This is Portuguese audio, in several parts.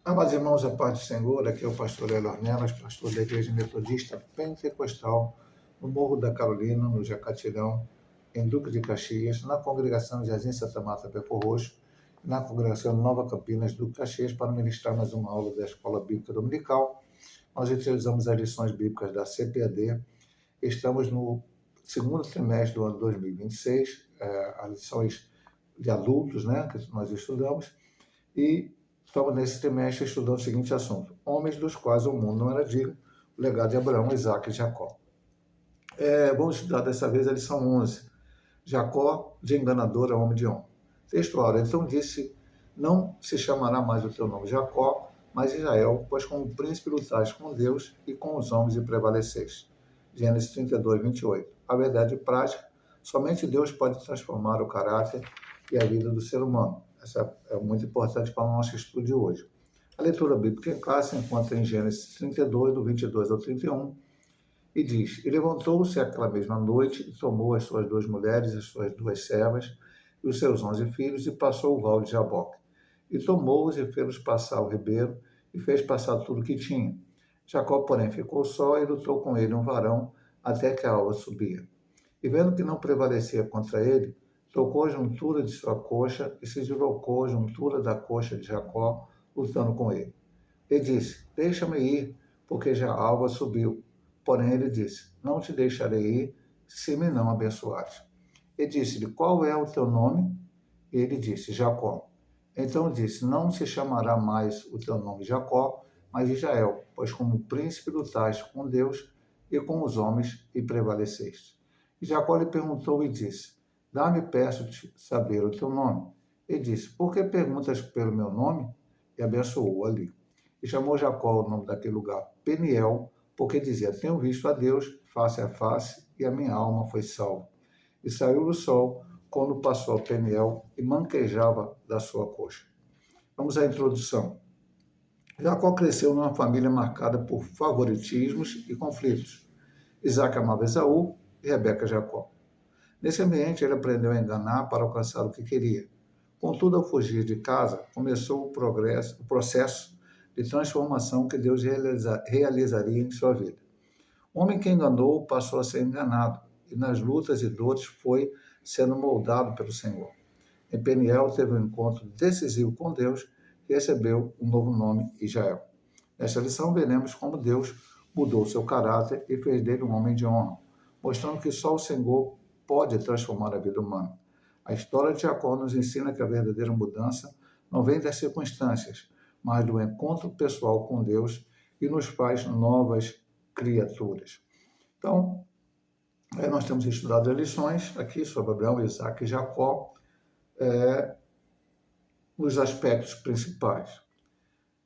Amados irmãos, a paz do Senhor, aqui é o pastor Hélio Ornelas, pastor da Igreja Metodista Pentecostal, no Morro da Carolina, no Jacatirão, em Duque de Caxias, na congregação Jardim Santa Marta Belfor Roxo, na congregação Nova Campinas, Duque de Caxias, para ministrar mais uma aula da Escola Bíblica Dominical. Nós utilizamos as lições bíblicas da CPAD. Estamos no segundo trimestre do ano 2026, as lições de adultos, né, que nós estudamos, e estamos nesse trimestre estudando o seguinte assunto: homens dos quais o mundo não era digno, o legado de Abraão, Isaac e Jacó. Vamos estudar dessa vez a lição 11. Jacó, de enganador a homem de honra. Textual: então disse, não se chamará mais o teu nome Jacó, mas Israel, pois como príncipe lutaste com Deus e com os homens e prevaleceste. Gênesis 32, 28. A verdade prática, somente Deus pode transformar o caráter e a vida do ser humano. Essa é muito importante para o nosso estudo de hoje. A leitura bíblica em classe se encontra em Gênesis 32, do 22 ao 31, e diz: E levantou-se aquela mesma noite e tomou as suas 2 mulheres, as suas 2 servas e os seus 11 filhos, e passou o val de Jaboque. E tomou-os e fez-los passar o ribeiro, e fez passar tudo o que tinha. Jacó, porém, ficou só e lutou com ele um varão, até que a alva subia. E vendo que não prevalecia contra ele, tocou a juntura de sua coxa e se deslocou a juntura da coxa de Jacó, lutando com ele. E disse: Deixa-me ir, porque já a alva subiu. Porém ele disse: Não te deixarei ir, se me não abençoares. E disse-lhe: Qual é o teu nome? E ele disse: Jacó. Então disse: Não se chamará mais o teu nome Jacó, mas Israel, pois como príncipe lutaste com Deus e com os homens e prevaleceste. E Jacó lhe perguntou e disse: Dá-me, peço-te, saber o teu nome. E disse: Por que perguntas pelo meu nome? E abençoou ali. E chamou Jacó o nome daquele lugar Peniel, porque dizia: Tenho visto a Deus face a face, e a minha alma foi salva. E saiu do sol quando passou a Peniel e manquejava da sua coxa. Vamos à introdução. Jacó cresceu numa família marcada por favoritismos e conflitos. Isaac amava Esaú e Rebeca Jacó. Nesse ambiente, ele aprendeu a enganar para alcançar o que queria. Contudo, ao fugir de casa, começou o processo de transformação que Deus realizaria em sua vida. O homem que enganou passou a ser enganado, e nas lutas e dores foi sendo moldado pelo Senhor. Em Peniel teve um encontro decisivo com Deus e recebeu um novo nome, Israel. Nesta lição veremos como Deus mudou seu caráter e fez dele um homem de honra, mostrando que só o Senhor pode transformar a vida humana. A história de Jacó nos ensina que a verdadeira mudança não vem das circunstâncias, mas do encontro pessoal com Deus, e nos faz novas criaturas. Então, nós temos estudado as lições aqui sobre Abraão, Isaac e Jacó, os aspectos principais.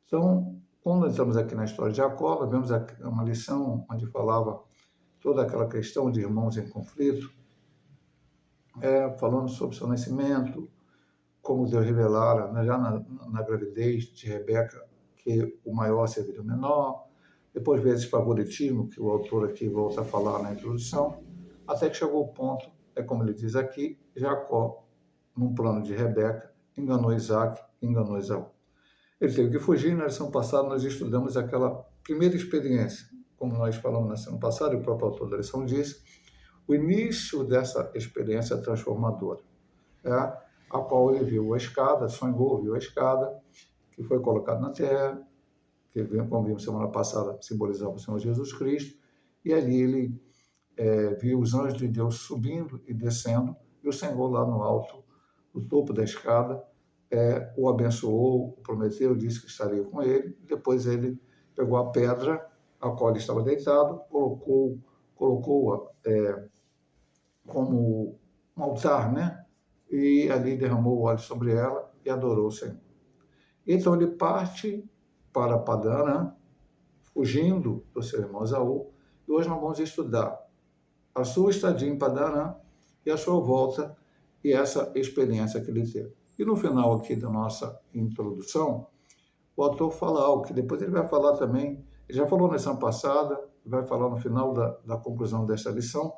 Então, quando entramos aqui na história de Jacó, nós vemos uma lição onde falava toda aquela questão de irmãos em conflito, falando sobre seu nascimento, como Deus revelara, né, já na gravidez de Rebeca, que o maior serviria o menor, depois veio esse favoritismo que o autor aqui volta a falar na introdução, até que chegou o ponto, como ele diz aqui, Jacó, num plano de Rebeca, enganou Isaac, enganou Esaú. Ele teve que fugir. Na lição passada nós estudamos aquela primeira experiência, como nós falamos na semana passada, e o próprio autor da lição disse, o início dessa experiência transformadora, a qual ele viu a escada, sonhou, viu a escada, que foi colocada na terra, que, como vimos semana passada, simbolizava o Senhor Jesus Cristo, e ali ele viu os anjos de Deus subindo e descendo, e o Senhor lá no alto, no topo da escada, o abençoou, o prometeu, disse que estaria com ele. Depois ele pegou a pedra a qual ele estava deitado, colocou-a como um altar, né? E ali derramou o óleo sobre ela e adorou o Senhor. Então ele parte para Padã, fugindo do seu irmão Esaú, e hoje nós vamos estudar a sua estadia em Padã e a sua volta e essa experiência que ele teve. E no final aqui da nossa introdução, o autor fala algo que depois ele vai falar também, ele já falou na lição passada, vai falar no final da conclusão desta lição,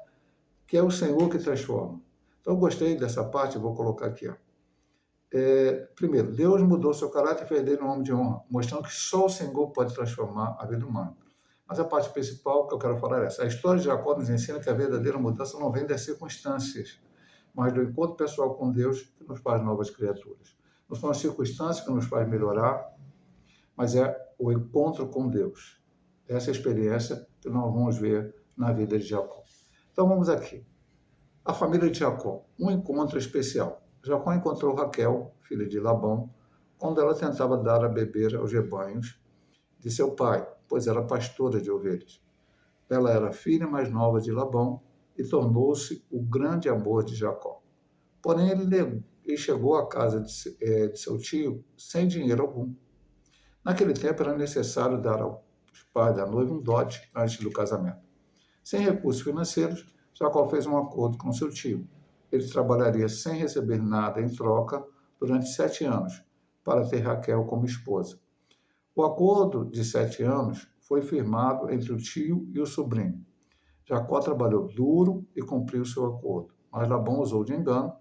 que é o Senhor que transforma. Então eu gostei dessa parte, vou colocar aqui. Primeiro, Deus mudou seu caráter e fez dele um homem de honra, mostrando que só o Senhor pode transformar a vida humana. Mas a parte principal que eu quero falar é essa. A história de Jacó nos ensina que a verdadeira mudança não vem das circunstâncias, mas do encontro pessoal com Deus que nos faz novas criaturas. Não são as circunstâncias que nos faz melhorar, mas é o encontro com Deus. Essa é a experiência que nós vamos ver na vida de Jacó. Então vamos aqui. A família de Jacó, um encontro especial. Jacó encontrou Raquel, filha de Labão, quando ela tentava dar a beber aos rebanhos de seu pai, pois era pastora de ovelhas. Ela era filha mais nova de Labão e tornou-se o grande amor de Jacó. Porém, ele chegou à casa de seu tio sem dinheiro algum. Naquele tempo, era necessário dar aos pais da noiva um dote antes do casamento. Sem recursos financeiros, Jacó fez um acordo com seu tio. Ele trabalharia sem receber nada em troca durante 7 anos, para ter Raquel como esposa. O acordo de 7 anos foi firmado entre o tio e o sobrinho. Jacó trabalhou duro e cumpriu seu acordo, mas Labão usou de engano,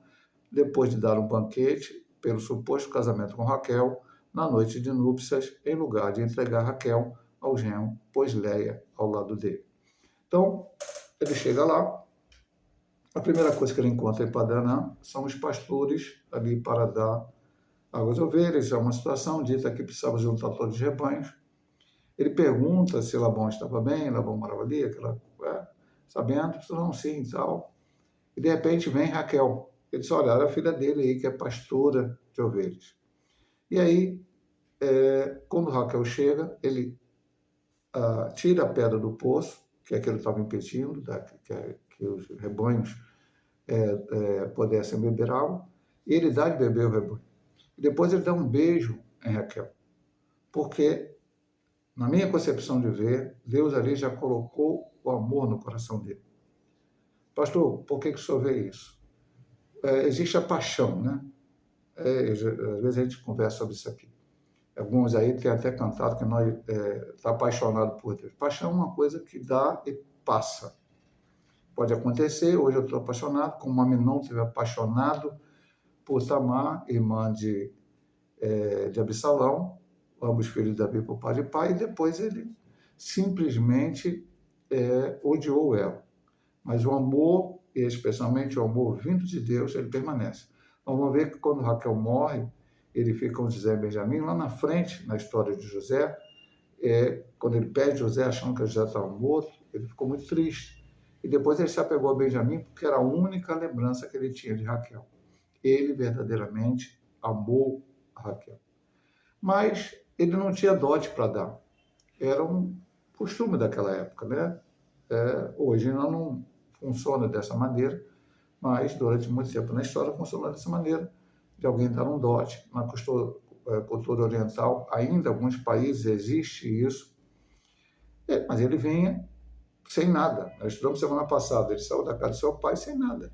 depois de dar um banquete pelo suposto casamento com Raquel, na noite de núpcias, em lugar de entregar Raquel ao genro, pôs Léia ao lado dele. Então, ele chega lá, a primeira coisa que ele encontra em Padanã são os pastores ali para dar água às ovelhas. É uma situação dita que precisava juntar todos os rebanhos. Ele pergunta se Labão estava bem, Labão morava ali, sabendo, não, sim e tal. E de repente vem Raquel. Ele diz, olha, era a filha dele aí, que é pastora de ovelhas. E aí, quando Raquel chega, ele tira a pedra do poço, que é aquilo que estava impedindo, que os rebanhos pudessem beber água, e ele dá de beber o rebanho. E depois ele dá um beijo em Raquel, porque, na minha concepção de ver, Deus ali já colocou o amor no coração dele. Pastor, por que o senhor vê isso? Existe a paixão, né? Às vezes a gente conversa sobre isso aqui. Alguns aí têm até cantado que nós está apaixonado por Deus. Paixão é uma coisa que dá e passa. Pode acontecer, hoje eu estou apaixonado, como Aminon esteve apaixonado por Tamar, irmã de Absalão, ambos filhos de Davi por pai e pai, e depois ele simplesmente odiou ela. Mas o amor, e especialmente o amor vindo de Deus, ele permanece. Então vamos ver que quando Raquel morre, ele fica com José e Benjamim, lá na frente, na história de José, quando ele pede José, achando que José estava morto, ele ficou muito triste. E depois ele se apegou a Benjamim, porque era a única lembrança que ele tinha de Raquel. Ele verdadeiramente amou a Raquel. Mas ele não tinha dote para dar. Era um costume daquela época, né? Hoje não funciona dessa maneira, mas durante muito tempo na história funcionou dessa maneira, de alguém dar um dote. Na cultura oriental, ainda em alguns países existe isso, mas ele vinha sem nada. Nós estudamos semana passada, ele saiu da casa do seu pai sem nada.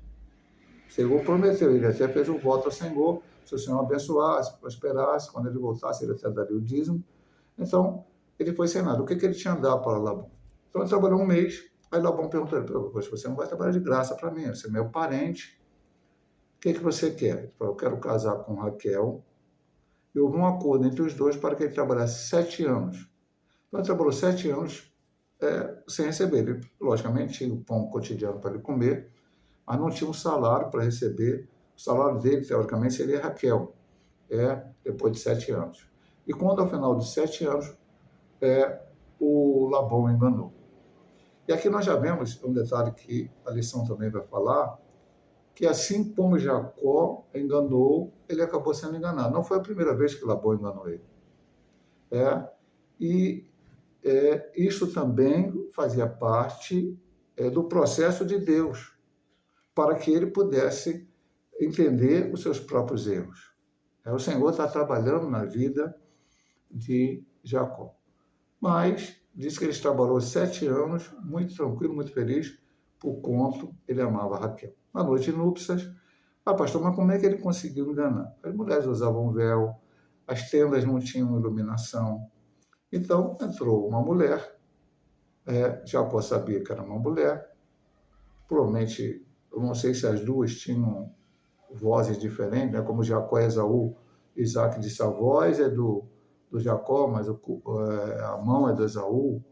O Senhor prometeu, ele até fez um voto ao Senhor, se o Senhor abençoasse, prosperasse, quando ele voltasse, ele até daria o dízimo. Então, ele foi sem nada. O que ele tinha a dar para Labão? Então, ele trabalhou um mês, aí Labão perguntou a ele, poxa, você não vai trabalhar de graça para mim, você é meu parente, o que você quer? Ele falou, eu quero casar com Raquel, e houve um acordo entre os dois para que ele trabalhasse 7 anos. Então, ele trabalhou 7 anos sem receber. Ele, logicamente, tinha o pão cotidiano para ele comer, mas não tinha um salário para receber. O salário dele, teoricamente, seria Raquel, depois de 7 anos. E quando, ao final de 7 anos, o Labão enganou. E aqui nós já vemos um detalhe que a lição também vai falar, que assim como Jacó enganou, ele acabou sendo enganado. Não foi a primeira vez que Labão enganou ele. Isso também fazia parte do processo de Deus, para que ele pudesse entender os seus próprios erros. O Senhor está trabalhando na vida de Jacó. Mas diz que ele trabalhou 7 anos, muito tranquilo, muito feliz, por quanto ele amava Raquel. Na noite de núpcias, pastor, mas como é que ele conseguiu enganar? As mulheres usavam véu, as tendas não tinham iluminação. Então, entrou uma mulher, Jacó sabia que era uma mulher, provavelmente, eu não sei se as duas tinham vozes diferentes, né? Como Jacó e Esaú, Isaac disse, a voz é do Jacó, mas a mão é do Esaú.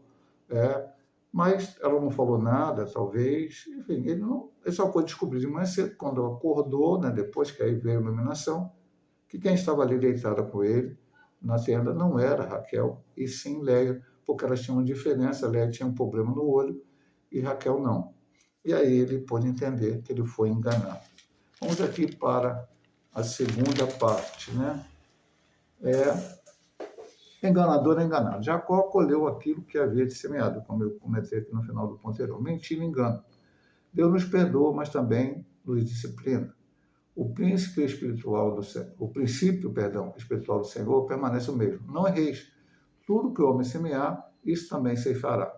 Mas ela não falou nada, talvez, enfim, ele só pôde descobrir de manhã cedo, quando acordou, né, depois que aí veio a iluminação, que quem estava ali deitada com ele na tenda não era Raquel, e sim Leia, porque elas tinham uma diferença, Leia tinha um problema no olho e Raquel não. E aí ele pôde entender que ele foi enganado. Vamos aqui para a segunda parte, né? Enganador é enganado. Jacó colheu aquilo que havia de semeado, como eu comentei aqui no final do ponteiro. Mentira e engano. Deus nos perdoa, mas também nos disciplina. O princípio espiritual do Senhor permanece o mesmo. Não erreis. Tudo que o homem semear, isso também se fará.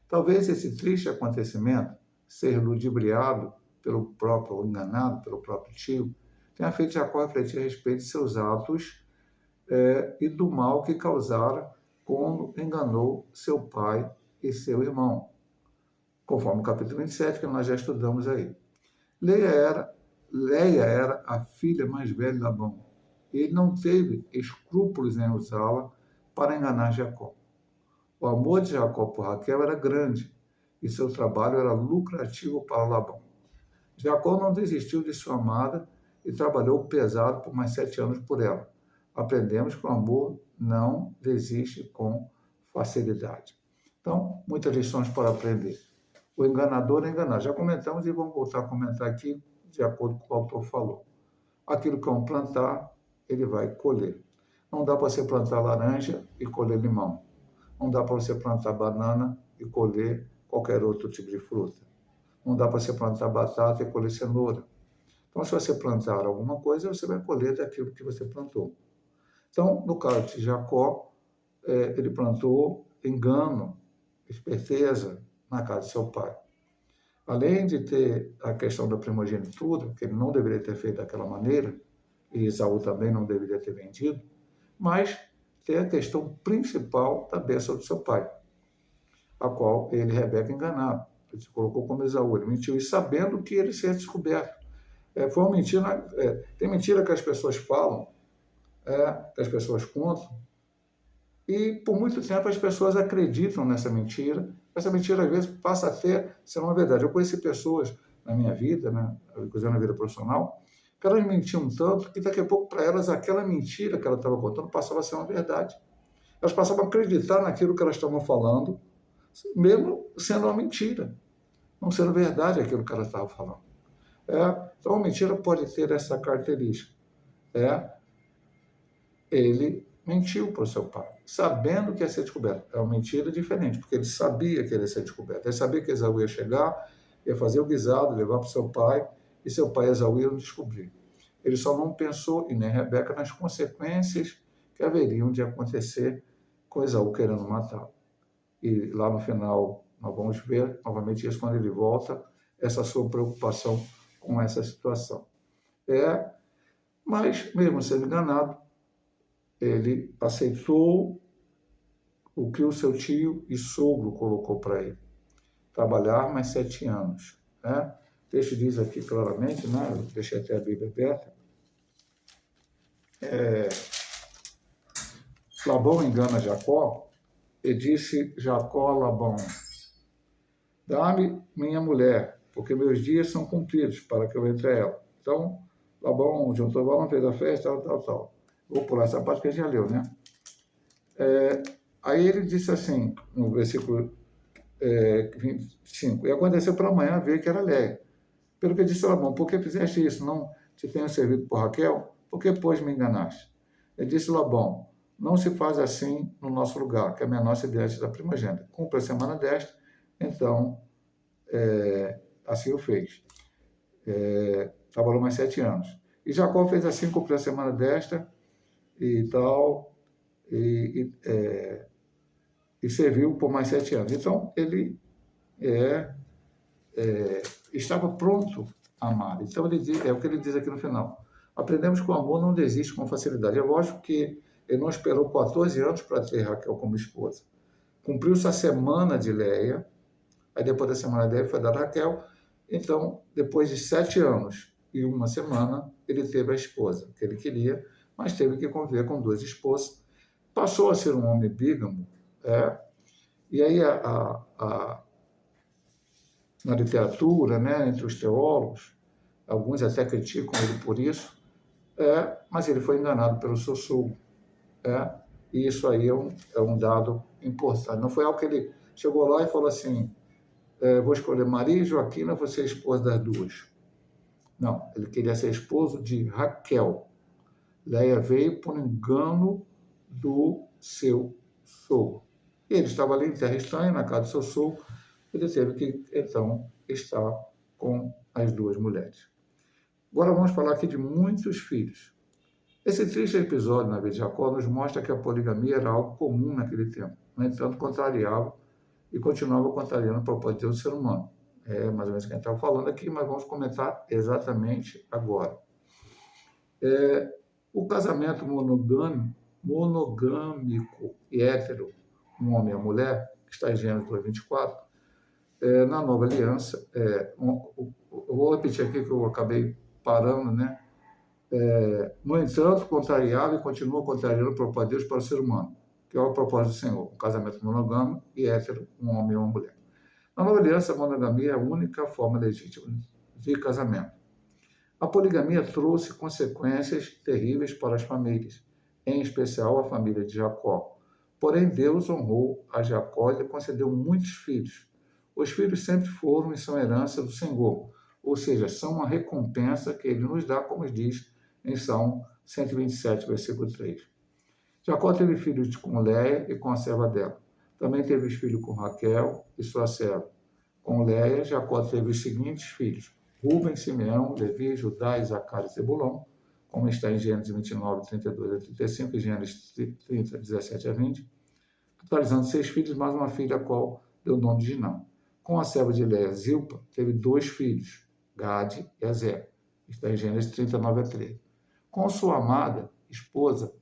Talvez esse triste acontecimento, ser ludibriado pelo próprio, ou enganado pelo próprio tio, tenha feito Jacó refletir a respeito de seus atos e do mal que causara quando enganou seu pai e seu irmão, conforme o capítulo 27, que nós já estudamos aí. Leia era a filha mais velha de Labão. Ele não teve escrúpulos em usá-la para enganar Jacó. O amor de Jacó por Raquel era grande e seu trabalho era lucrativo para Labão. Jacó não desistiu de sua amada e trabalhou pesado por mais 7 anos por ela. Aprendemos que o amor não desiste com facilidade. Então, muitas lições para aprender. O enganador é enganar. Já comentamos e vamos voltar a comentar aqui, de acordo com o que o autor falou. Aquilo que é um plantar, ele vai colher. Não dá para você plantar laranja e colher limão. Não dá para você plantar banana e colher qualquer outro tipo de fruta. Não dá para você plantar batata e colher cenoura. Então, se você plantar alguma coisa, você vai colher daquilo que você plantou. Então, no caso de Jacó, ele plantou engano, esperteza na casa de seu pai. Além de ter a questão da primogenitura, que ele não deveria ter feito daquela maneira, e Esaú também não deveria ter vendido, mas tem a questão principal da bênção do seu pai, a qual ele, Rebeca, enganado. Ele se colocou como Esaú, ele mentiu, e sabendo que ele seria descoberto. Foi uma mentira, tem mentira que as pessoas falam, que as pessoas contam, e por muito tempo as pessoas acreditam nessa mentira. Essa mentira, às vezes, passa a ser uma verdade. Eu conheci pessoas na minha vida, né, inclusive na vida profissional, que elas mentiam tanto que daqui a pouco, para elas, aquela mentira que ela estava contando passava a ser uma verdade. Elas passavam a acreditar naquilo que elas estavam falando, mesmo sendo uma mentira, não sendo verdade aquilo que elas estavam falando. Então, a mentira pode ter essa característica. Ele mentiu para o seu pai, sabendo que ia ser descoberto. É uma mentira diferente, porque ele sabia que ele ia ser descoberto. Ele sabia que Esaú ia chegar, ia fazer o guisado, levar para o seu pai, e seu pai Esaú ia descobrir. Ele só não pensou, e nem Rebeca, nas consequências que haveriam de acontecer com Esaú querendo matá-lo. E lá no final, nós vamos ver, novamente, isso quando ele volta, essa sua preocupação com essa situação. Mas, mesmo sendo enganado, ele aceitou o que o seu tio e sogro colocou para ele. Trabalhar mais 7 anos. Né? O texto diz aqui claramente, né? Eu deixei até a Bíblia aberta. Labão engana Jacó e disse Jacó a Labão: dá-me minha mulher, porque meus dias são cumpridos para que eu entre a ela. Então, Labão juntou, vamos fez a festa, tal. Vou pular essa parte que a gente já leu, né? Aí ele disse assim, no versículo 25, e aconteceu para amanhã ver que era Léia. Pelo que disse Labão, por que fizeste isso? Não te tenho servido por Raquel? Por que, pois, me enganaste? Ele disse Labão, não se faz assim no nosso lugar, que é menor se diante da primogênita. Cumpre a semana desta, então, assim o fez. Trabalhou mais 7 anos. E Jacó fez assim, cumpriu a semana desta, e tal, e serviu por mais 7 anos. Então, ele estava pronto a amar. Então, é o que ele diz aqui no final. Aprendemos que o amor não desiste com facilidade. É lógico que ele não esperou 14 anos para ter Raquel como esposa. Cumpriu-se a semana de Léia, aí depois da semana de Léia foi dada Raquel. Então, depois de 7 anos, 1 semana ele teve a esposa que ele queria, mas teve que conviver com 2 esposas. Passou a ser um homem bígamo, e aí na literatura, né, entre os teólogos, alguns até criticam ele por isso, mas ele foi enganado pelo seu sogro. E isso aí é um dado importante. Não foi algo que ele chegou lá e falou assim, vou escolher Maria e Joaquina, vou ser esposa das duas. Não, ele queria ser esposo de Raquel. Leia veio por engano do seu sogro. Ele estava ali em terra estranha, na casa do seu sogro, ele teve que, então, estar com as 2 mulheres. Agora vamos falar aqui de muitos filhos. Esse triste episódio na vida de Jacó nos mostra que a poligamia era algo comum naquele tempo. No entanto, contrariava e continuava contrariando o propósito de Deus do ser humano. É mais ou menos o que a gente estava falando aqui, mas vamos comentar exatamente agora. O casamento monogâmico e hétero, um homem e uma mulher, que está em Gênesis 2:24, na nova aliança, eu vou repetir aqui que eu acabei parando, né? No entanto, contrariava e continua contrariando o propósito de Deus para o ser humano, que é o propósito do Senhor, um casamento monogâmico e hétero, um homem e uma mulher. Na nova aliança, a monogamia é a única forma legítima de casamento. A poligamia trouxe consequências terríveis para as famílias, em especial a família de Jacó. Porém, Deus honrou a Jacó e lhe concedeu muitos filhos. Os filhos sempre foram e são herança do Senhor, ou seja, são uma recompensa que ele nos dá, como diz em Salmo 127, versículo 3. Jacó teve filhos com Léia e com a serva dela. Também teve filho com Raquel e sua serva. Com Léia, Jacó teve os seguintes filhos: Rúben, Simeão, Levi, Judá, Isacar e Zebulon, como está em Gênesis 29, 32 a 35 e Gênesis 30, 17 a 20, totalizando 6 filhos, mais uma filha a qual deu o nome de Diná. Com a serva de Léia, Zilpa, teve 2 filhos, Gade e Azer, está em Gênesis 39 a 13. Com sua amada esposa,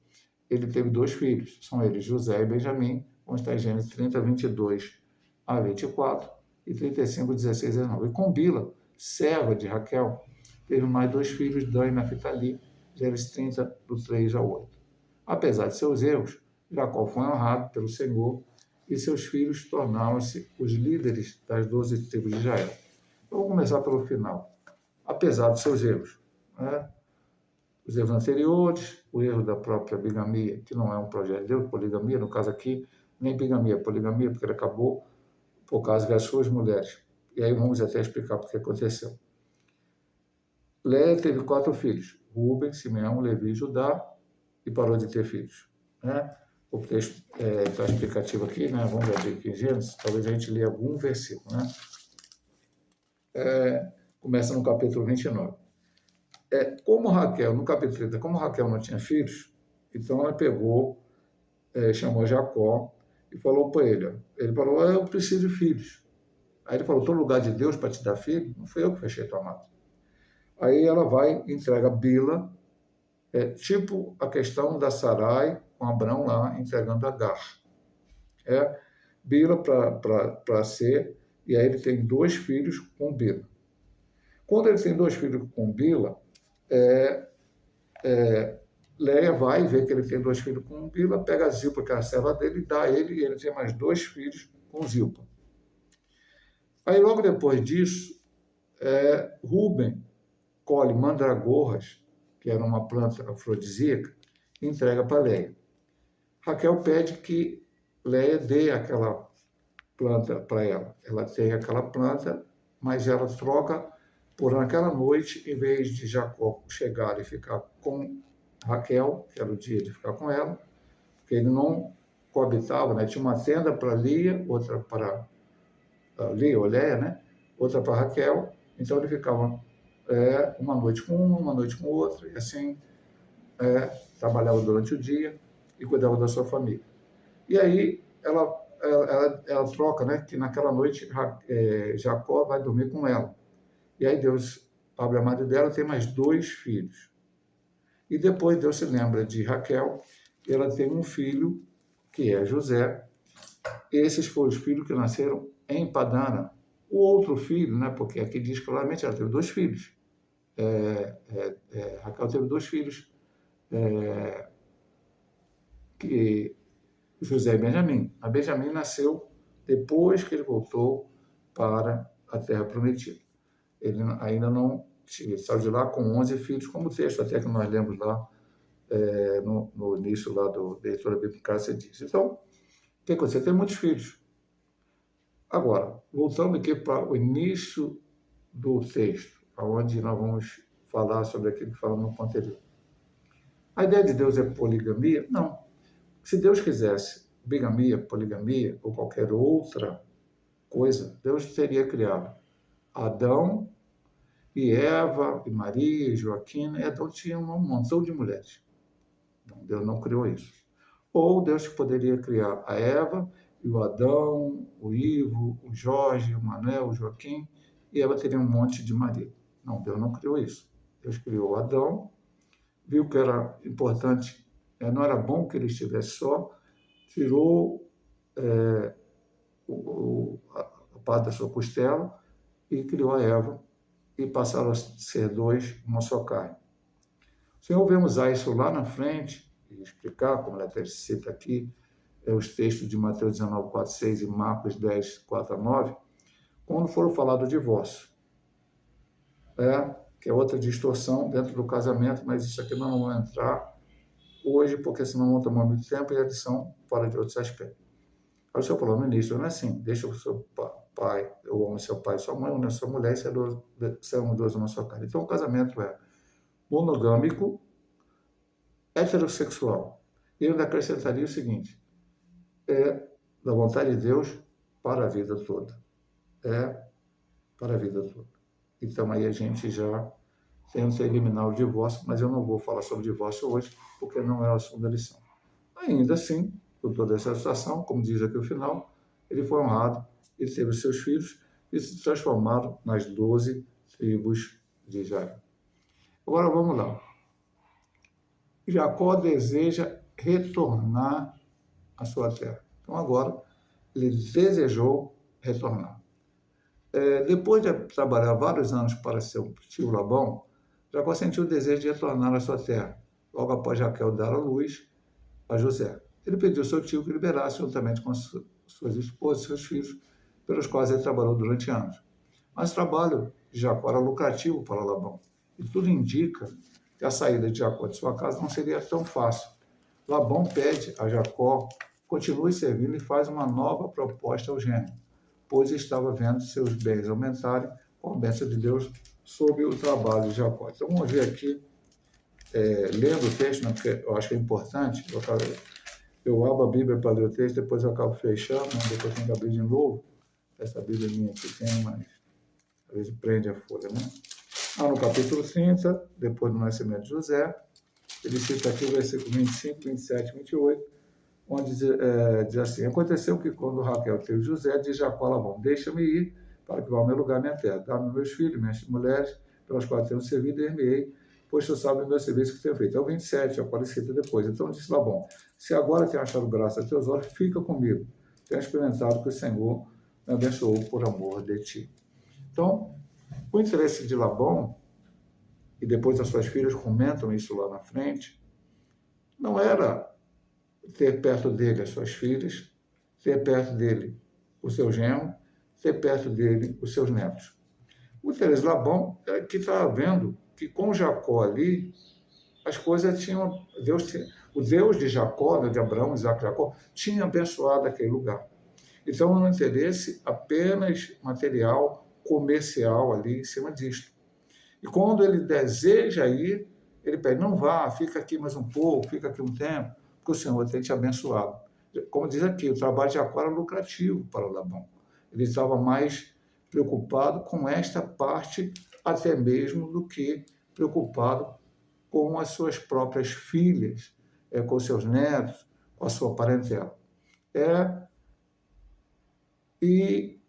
ele teve 2 filhos, são eles José e Benjamim, como está em Gênesis 30, 22 a 24 e 35, 16 a 19. E com Bila, serva de Raquel, teve mais 2 filhos, Dan e Naphtali, Gênesis 30, do 3 ao 8. Apesar de seus erros, Jacó foi honrado pelo Senhor e seus filhos tornaram-se os líderes das 12 tribos de Israel. Eu vou começar pelo final. Apesar dos seus erros, os erros anteriores, o erro da própria bigamia, que não é um projeto de Deus, poligamia, no caso aqui, nem bigamia, poligamia, porque ele acabou por causa das suas mulheres. E aí vamos até explicar o que aconteceu. Léia teve 4 filhos, Rúben, Simeão, Levi e Judá, e parou de ter filhos. O texto está explicativo aqui, né? Vamos ver aqui em Gênesis, talvez a gente lê algum versículo. Começa no capítulo 29. Como Raquel, no capítulo 30, como Raquel não tinha filhos, então ela pegou, chamou Jacó e falou para ele, falou, eu preciso de filhos. Aí ele falou, estou no lugar de Deus para te dar filho? Não fui eu que fechei tua mata. Aí ela vai e entrega Bila, tipo a questão da Sarai com Abrão lá, entregando Agar. Bila para ser, e aí ele tem 2 filhos com Bila. Quando ele tem 2 filhos com Bila, Léia vai ver que ele tem 2 filhos com Bila, pega a Zilpa, que é a serva dele, e dá a ele, e ele tem mais 2 filhos com Zilpa. Aí, logo depois disso, Rúben colhe mandragorras, que era uma planta afrodisíaca, e entrega para Léia. Raquel pede que Léia dê aquela planta para ela. Ela tem aquela planta, mas ela troca por naquela noite, em vez de Jacó chegar e ficar com Raquel, que era o dia de ficar com ela, porque ele não coabitava, né? Tinha uma tenda para Lia, outra para Lia ou Léia, né? Outra para Raquel, então ele ficava uma noite com uma noite com outra, e assim trabalhava durante o dia e cuidava da sua família. E aí ela troca, né? Que naquela noite Jacó vai dormir com ela. E aí Deus abre a madre dela, tem mais 2 filhos. E depois Deus se lembra de Raquel, e ela tem um filho, que é José. Esses foram os filhos que nasceram em Padana. O outro filho, né, porque aqui diz claramente ela teve 2 filhos. Raquel teve 2 filhos, que José e Benjamim. A Benjamim nasceu depois que ele voltou para a Terra Prometida. Ele ainda não saiu de lá com 11 filhos, como o texto até que nós lemos lá no início lá da leitura bíblica, você diz. Então, o que aconteceu? Tem muitos filhos. Agora, voltando aqui para o início do texto, onde nós vamos falar sobre aquilo que falamos no anterior. A ideia de Deus é poligamia? Não. Se Deus quisesse bigamia, poligamia ou qualquer outra coisa, Deus teria criado Adão e Eva e Maria e Joaquina, e Adão tinha um montão de mulheres. Então, Deus não criou isso. Ou Deus poderia criar a Eva e o Adão, o Ivo, o Jorge, o Manuel, o Joaquim, e Eva teria um monte de marido. Não, Deus não criou isso. Deus criou Adão, viu que era importante, não era bom que ele estivesse só, tirou a parte da sua costela e criou a Eva, e passaram a ser 2, uma só carne. O Senhor veio usar isso lá na frente e explicar, como ele cita aqui, os textos de Mateus 19, 4, 6 e Marcos 10, 4 a 9, quando foram falar do divórcio. Que é outra distorção dentro do casamento, mas isso aqui não vai entrar hoje, porque senão vão tomar muito tempo e a lição fora de outros aspectos. Aí o Senhor falou no início, não é assim, deixa o seu pai, ou ame seu pai e sua mãe, une a sua mulher e serão 2 uma só carne. Então o casamento é monogâmico, heterossexual. E eu ainda acrescentaria o seguinte, da vontade de Deus para a vida toda. Para a vida toda. Então aí a gente já tenta eliminar o divórcio, mas eu não vou falar sobre divórcio hoje, porque não é o assunto da lição. Ainda assim, por toda essa situação, como diz aqui o final, ele foi honrado, ele teve os seus filhos e se transformaram nas 12 tribos de Israel. Agora vamos lá. Jacó deseja retornar à sua terra. Então agora ele desejou retornar. Depois de trabalhar vários anos para seu tio Labão, Jacó sentiu o desejo de retornar à sua terra, logo após Raquel dar a luz a José. Ele pediu ao seu tio que liberasse, juntamente com suas esposas e seus filhos, pelos quais ele trabalhou durante anos. Mas o trabalho de Jacó era lucrativo para Labão, e tudo indica que a saída de Jacó de sua casa não seria tão fácil. Labão pede a Jacó continue servindo e faz uma nova proposta ao gênero, pois estava vendo seus bens aumentarem com a bênção de Deus sobre o trabalho de Jacó. Então vamos ver aqui, lendo o texto, né, porque eu acho que é importante, eu abro a Bíblia para ler o texto, depois eu acabo fechando, né, depois eu tenho que abrir de novo. Essa Bíblia minha aqui tem, mas às vezes prende a folha, né? No capítulo 30, depois do nascimento de José, ele cita aqui o versículo 25, 27, 28, onde diz assim, aconteceu que quando Raquel teve José, diz Jacó a Labão, deixa-me ir para que vá ao meu lugar, minha terra, dá-me meus filhos, minhas mulheres, pelas quais tenho servido e enviei, pois tu sabes o meu serviço que tenho feito. É o 27, é o qual ele cita depois. Então disse Labão, se agora tenho achado graça a teus olhos, fica comigo. Tenho experimentado que o Senhor me abençoou por amor de ti. Então, o interesse de Labão, e depois as suas filhas comentam isso lá na frente, não era ter perto dele as suas filhas, ter perto dele o seu genro, ter perto dele os seus netos. O interesse de Labão é que estava vendo que com Jacó ali, as coisas tinham... o Deus de Jacó, de Abraão, Isaac e Jacó, tinha abençoado aquele lugar. Então, é um interesse apenas material, comercial ali em cima disto. E quando ele deseja ir, ele pede, não vá, fica aqui mais um pouco, fica aqui um tempo, porque o Senhor tem te abençoado. Como diz aqui, o trabalho de Jacó era lucrativo para Labão. Ele estava mais preocupado com esta parte até mesmo do que preocupado com as suas próprias filhas, com seus netos, com a sua parentela. E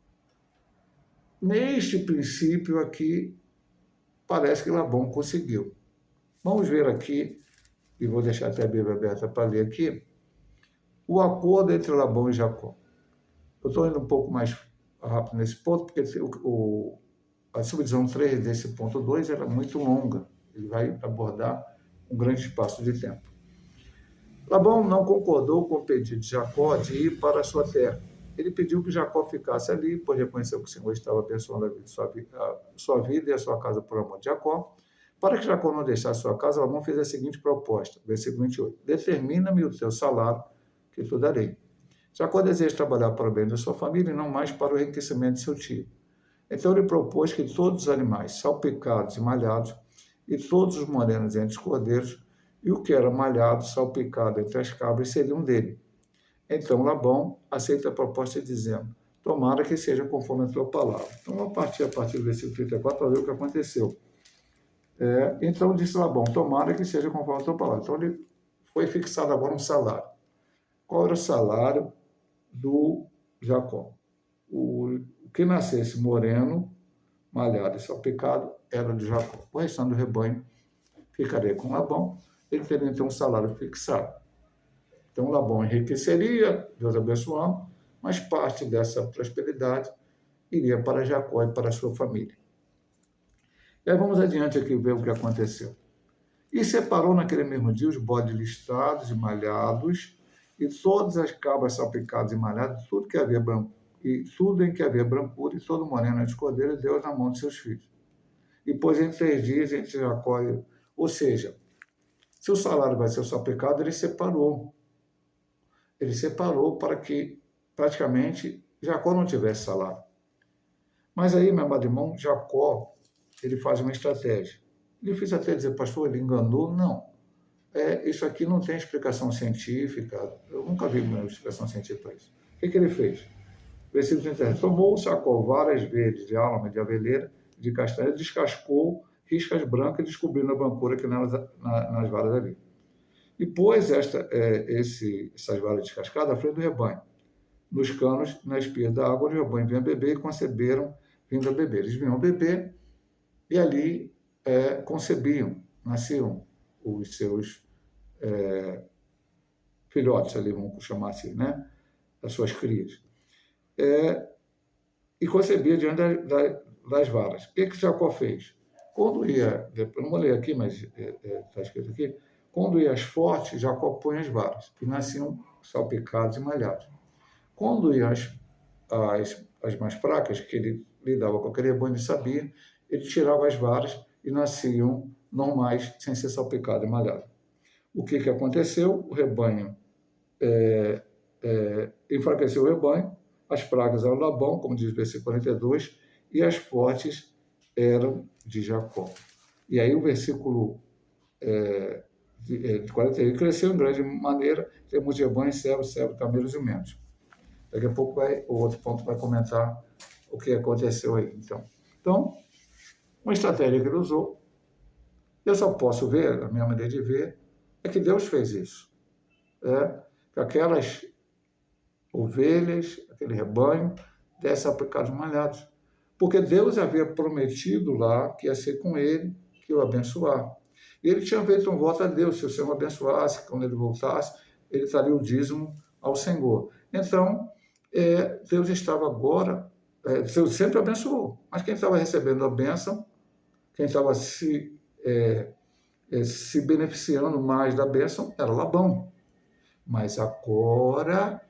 neste princípio aqui, parece que Labão conseguiu. Vamos ver aqui, e vou deixar até a Bíblia aberta para ler aqui, o acordo entre Labão e Jacó. Eu estou indo um pouco mais rápido nesse ponto, porque a subdivisão 3 desse ponto 2 era muito longa, ele vai abordar um grande espaço de tempo. Labão não concordou com o pedido de Jacó de ir para a sua terra. Ele pediu que Jacó ficasse ali, pois reconheceu que o Senhor estava abençoando a sua vida e a sua casa por amor de Jacó. Para que Jacó não deixasse sua casa, Labão fez a seguinte proposta, versículo 28. Determina-me o teu salário, que te darei. Jacó deseja trabalhar para o bem da sua família e não mais para o enriquecimento de seu tio. Então ele propôs que todos os animais salpicados e malhados, e todos os morenos entre os cordeiros, e o que era malhado, salpicado entre as cabras, seriam dele. Então Labão aceita a proposta dizendo, tomara que seja conforme a tua palavra. Então, a partir do versículo 34, para ver o que aconteceu. Então disse Labão, tomara que seja conforme a tua palavra. Então ele foi fixado agora um salário. Qual era o salário do Jacó? O que nascesse moreno, malhado e salpicado, era de Jacó. O restante do rebanho ficaria com Labão. Ele teria então um salário fixado. Então Labão enriqueceria, Deus abençoando, mas parte dessa prosperidade iria para Jacó e para a sua família. E aí vamos adiante aqui ver o que aconteceu. E separou naquele mesmo dia os bodes listrados e malhados, e todas as cabras salpicadas e malhadas, tudo em que havia brancura, e todo moreno de cordeiro, e deu na mão de seus filhos. E pôs em 3 dias entre Jacó e... Ou seja, se o salário vai ser salpicado, ele separou. Ele separou para que, praticamente, Jacó não tivesse salário. Mas aí, meu amado irmão, Jacó, ele faz uma estratégia. Ele fez até dizer, pastor, ele enganou? Não. Isso aqui não tem explicação científica. Eu nunca vi uma explicação científica para isso. O que ele fez? Versículo 33. Tomou Jacó varas verdes de álamo, de aveleira, de castanha, descascou riscas brancas, descobrindo a brancura que nas varas havia. E pôs essas varas descascadas à frente do rebanho, nos canos, na espia da água, onde o rebanho vinha beber, e conceberam vindo a beber. Eles vinham beber e ali concebiam, nasciam os seus filhotes, ali vamos chamar assim, né? As suas crias. E concebia diante das varas. O que Jacó fez? Quando ia, não vou ler aqui, mas está escrito aqui, quando ia as fortes, Jacó punha as varas, e nasciam salpicados e malhados. Quando ia as mais fracas, que ele lidava com aquele rebanho, ele sabia, ele tirava as varas e nasciam normais, sem ser salpicado e malhado. O que aconteceu? O rebanho enfraqueceu o rebanho, as pragas eram Labão, como diz o versículo 42, e as fortes eram de Jacó. E aí o versículo de 41, cresceu em grande maneira, temos de rebanho, servos, camelos e jumentos. Daqui a pouco o outro ponto vai comentar o que aconteceu aí. Então, uma estratégia que ele usou, eu só posso ver, a minha maneira de ver, é que Deus fez isso. Que aquelas ovelhas, aquele rebanho, dessem aplicados malhados. Porque Deus havia prometido lá que ia ser com ele, que o abençoar. E ele tinha feito um voto a Deus, se o Senhor abençoasse, quando ele voltasse, ele traria o dízimo ao Senhor. Então, Deus estava agora, Deus sempre abençoou, mas quem estava recebendo a bênção, quem estava se beneficiando mais da bênção era Labão. Mas agora,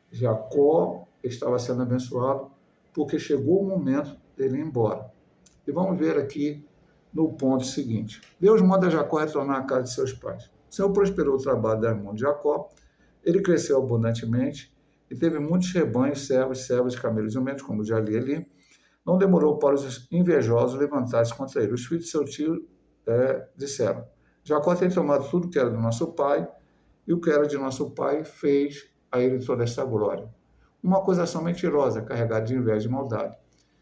Jacó estava sendo abençoado porque chegou o momento dele ir embora. E vamos ver aqui no ponto seguinte. Deus manda Jacó retornar à casa de seus pais. O Senhor prosperou o trabalho da irmã de Jacó, ele cresceu abundantemente e teve muitos rebanhos, servos, camelos e jumentos, como já li ali. Não demorou para os invejosos levantar-se contra ele. Os filhos de seu tio disseram, Jacó tem tomado tudo que era do nosso pai, e o que era de nosso pai fez a ele toda essa glória. Uma acusação mentirosa, carregada de inveja e maldade.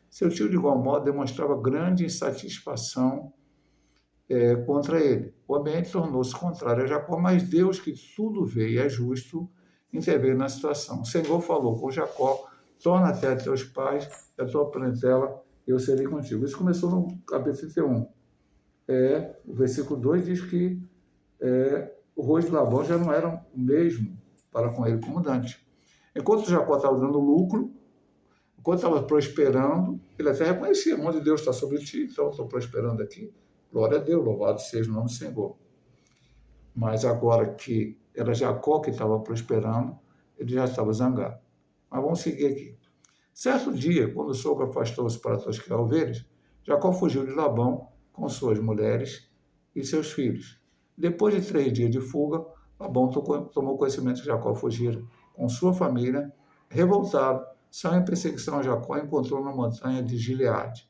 Seu tio, de igual modo, demonstrava grande insatisfação contra ele. O ambiente tornou-se contrário a Jacó, mas Deus, que tudo vê e é justo, interveio na situação. O Senhor falou com Jacó, torna a terra de teus pais, a tua parentela, eu serei contigo. Isso começou no capítulo 31. O versículo 2 diz que o rosto de Labão já não era o mesmo para com ele como Dante. Enquanto Jacó estava dando lucro, quando estava prosperando, ele até reconhecia, a mão de Deus está sobre ti, então estou prosperando aqui. Glória a Deus, louvado seja o nome do Senhor. Mas agora que era Jacó que estava prosperando, ele já estava zangado. Mas vamos seguir aqui. Certo dia, quando o sogro afastou-se para tosquear ovelhas, Jacó fugiu de Labão com suas mulheres e seus filhos. Depois de 3 dias de fuga, Labão tomou conhecimento que Jacó fugira com sua família. Revoltado, saiu em perseguição a Jacó e encontrou na montanha de Gileade.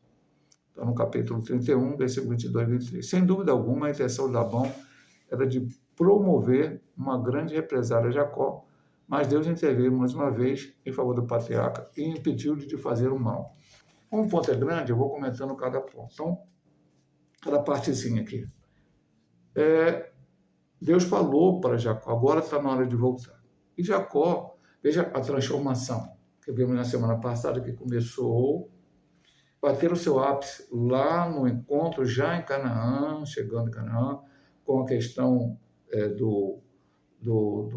Então, no capítulo 31, versículo 22 e 23. Sem dúvida alguma, a intenção de Labão era de promover uma grande represália a Jacó, mas Deus interveio mais uma vez em favor do patriarca e impediu-lhe de fazer o mal. Como o ponto é grande, eu vou comentando cada ponto. Então, cada partezinha aqui. Deus falou para Jacó, agora está na hora de voltar. E Jacó, veja a transformação que vimos na semana passada, que começou a ter o seu ápice lá no encontro, já em Canaã, chegando em Canaã, com a questão do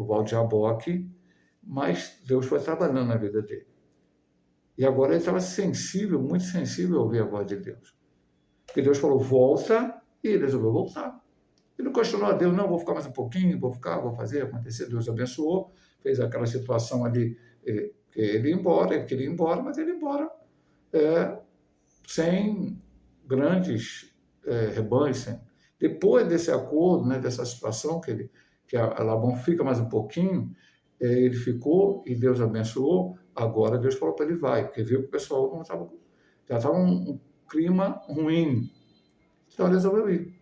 Val de Jaboque, mas Deus foi trabalhando na vida dele. E agora ele estava sensível, muito sensível a ouvir a voz de Deus. Porque Deus falou, volta, e ele resolveu voltar. Ele não questionou a Deus, não, vou ficar mais um pouquinho, vou fazer acontecer. Deus abençoou, fez aquela situação ali, ele queria ir embora, mas ele ia embora sem grandes rebanhos. Depois desse acordo, né, dessa situação, que a Labão fica mais um pouquinho, ele ficou e Deus abençoou. Agora Deus falou para ele, vai, porque viu que o pessoal já estava um clima ruim. Então ele resolveu ir.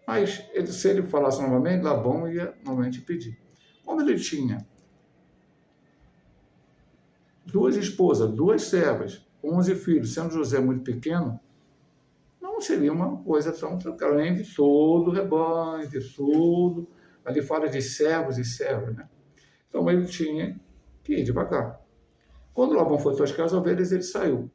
Mas se ele falasse novamente, Labão ia novamente pedir. Como ele tinha 2 esposas, 2 servas, 11 filhos, sendo José muito pequeno, não seria uma coisa tão tranquila, além de todo o rebanho, de tudo. Ali fala de servos e servas, né? Então ele tinha que ir devagar. Quando Labão foi toscar as ovelhas, ele saiu.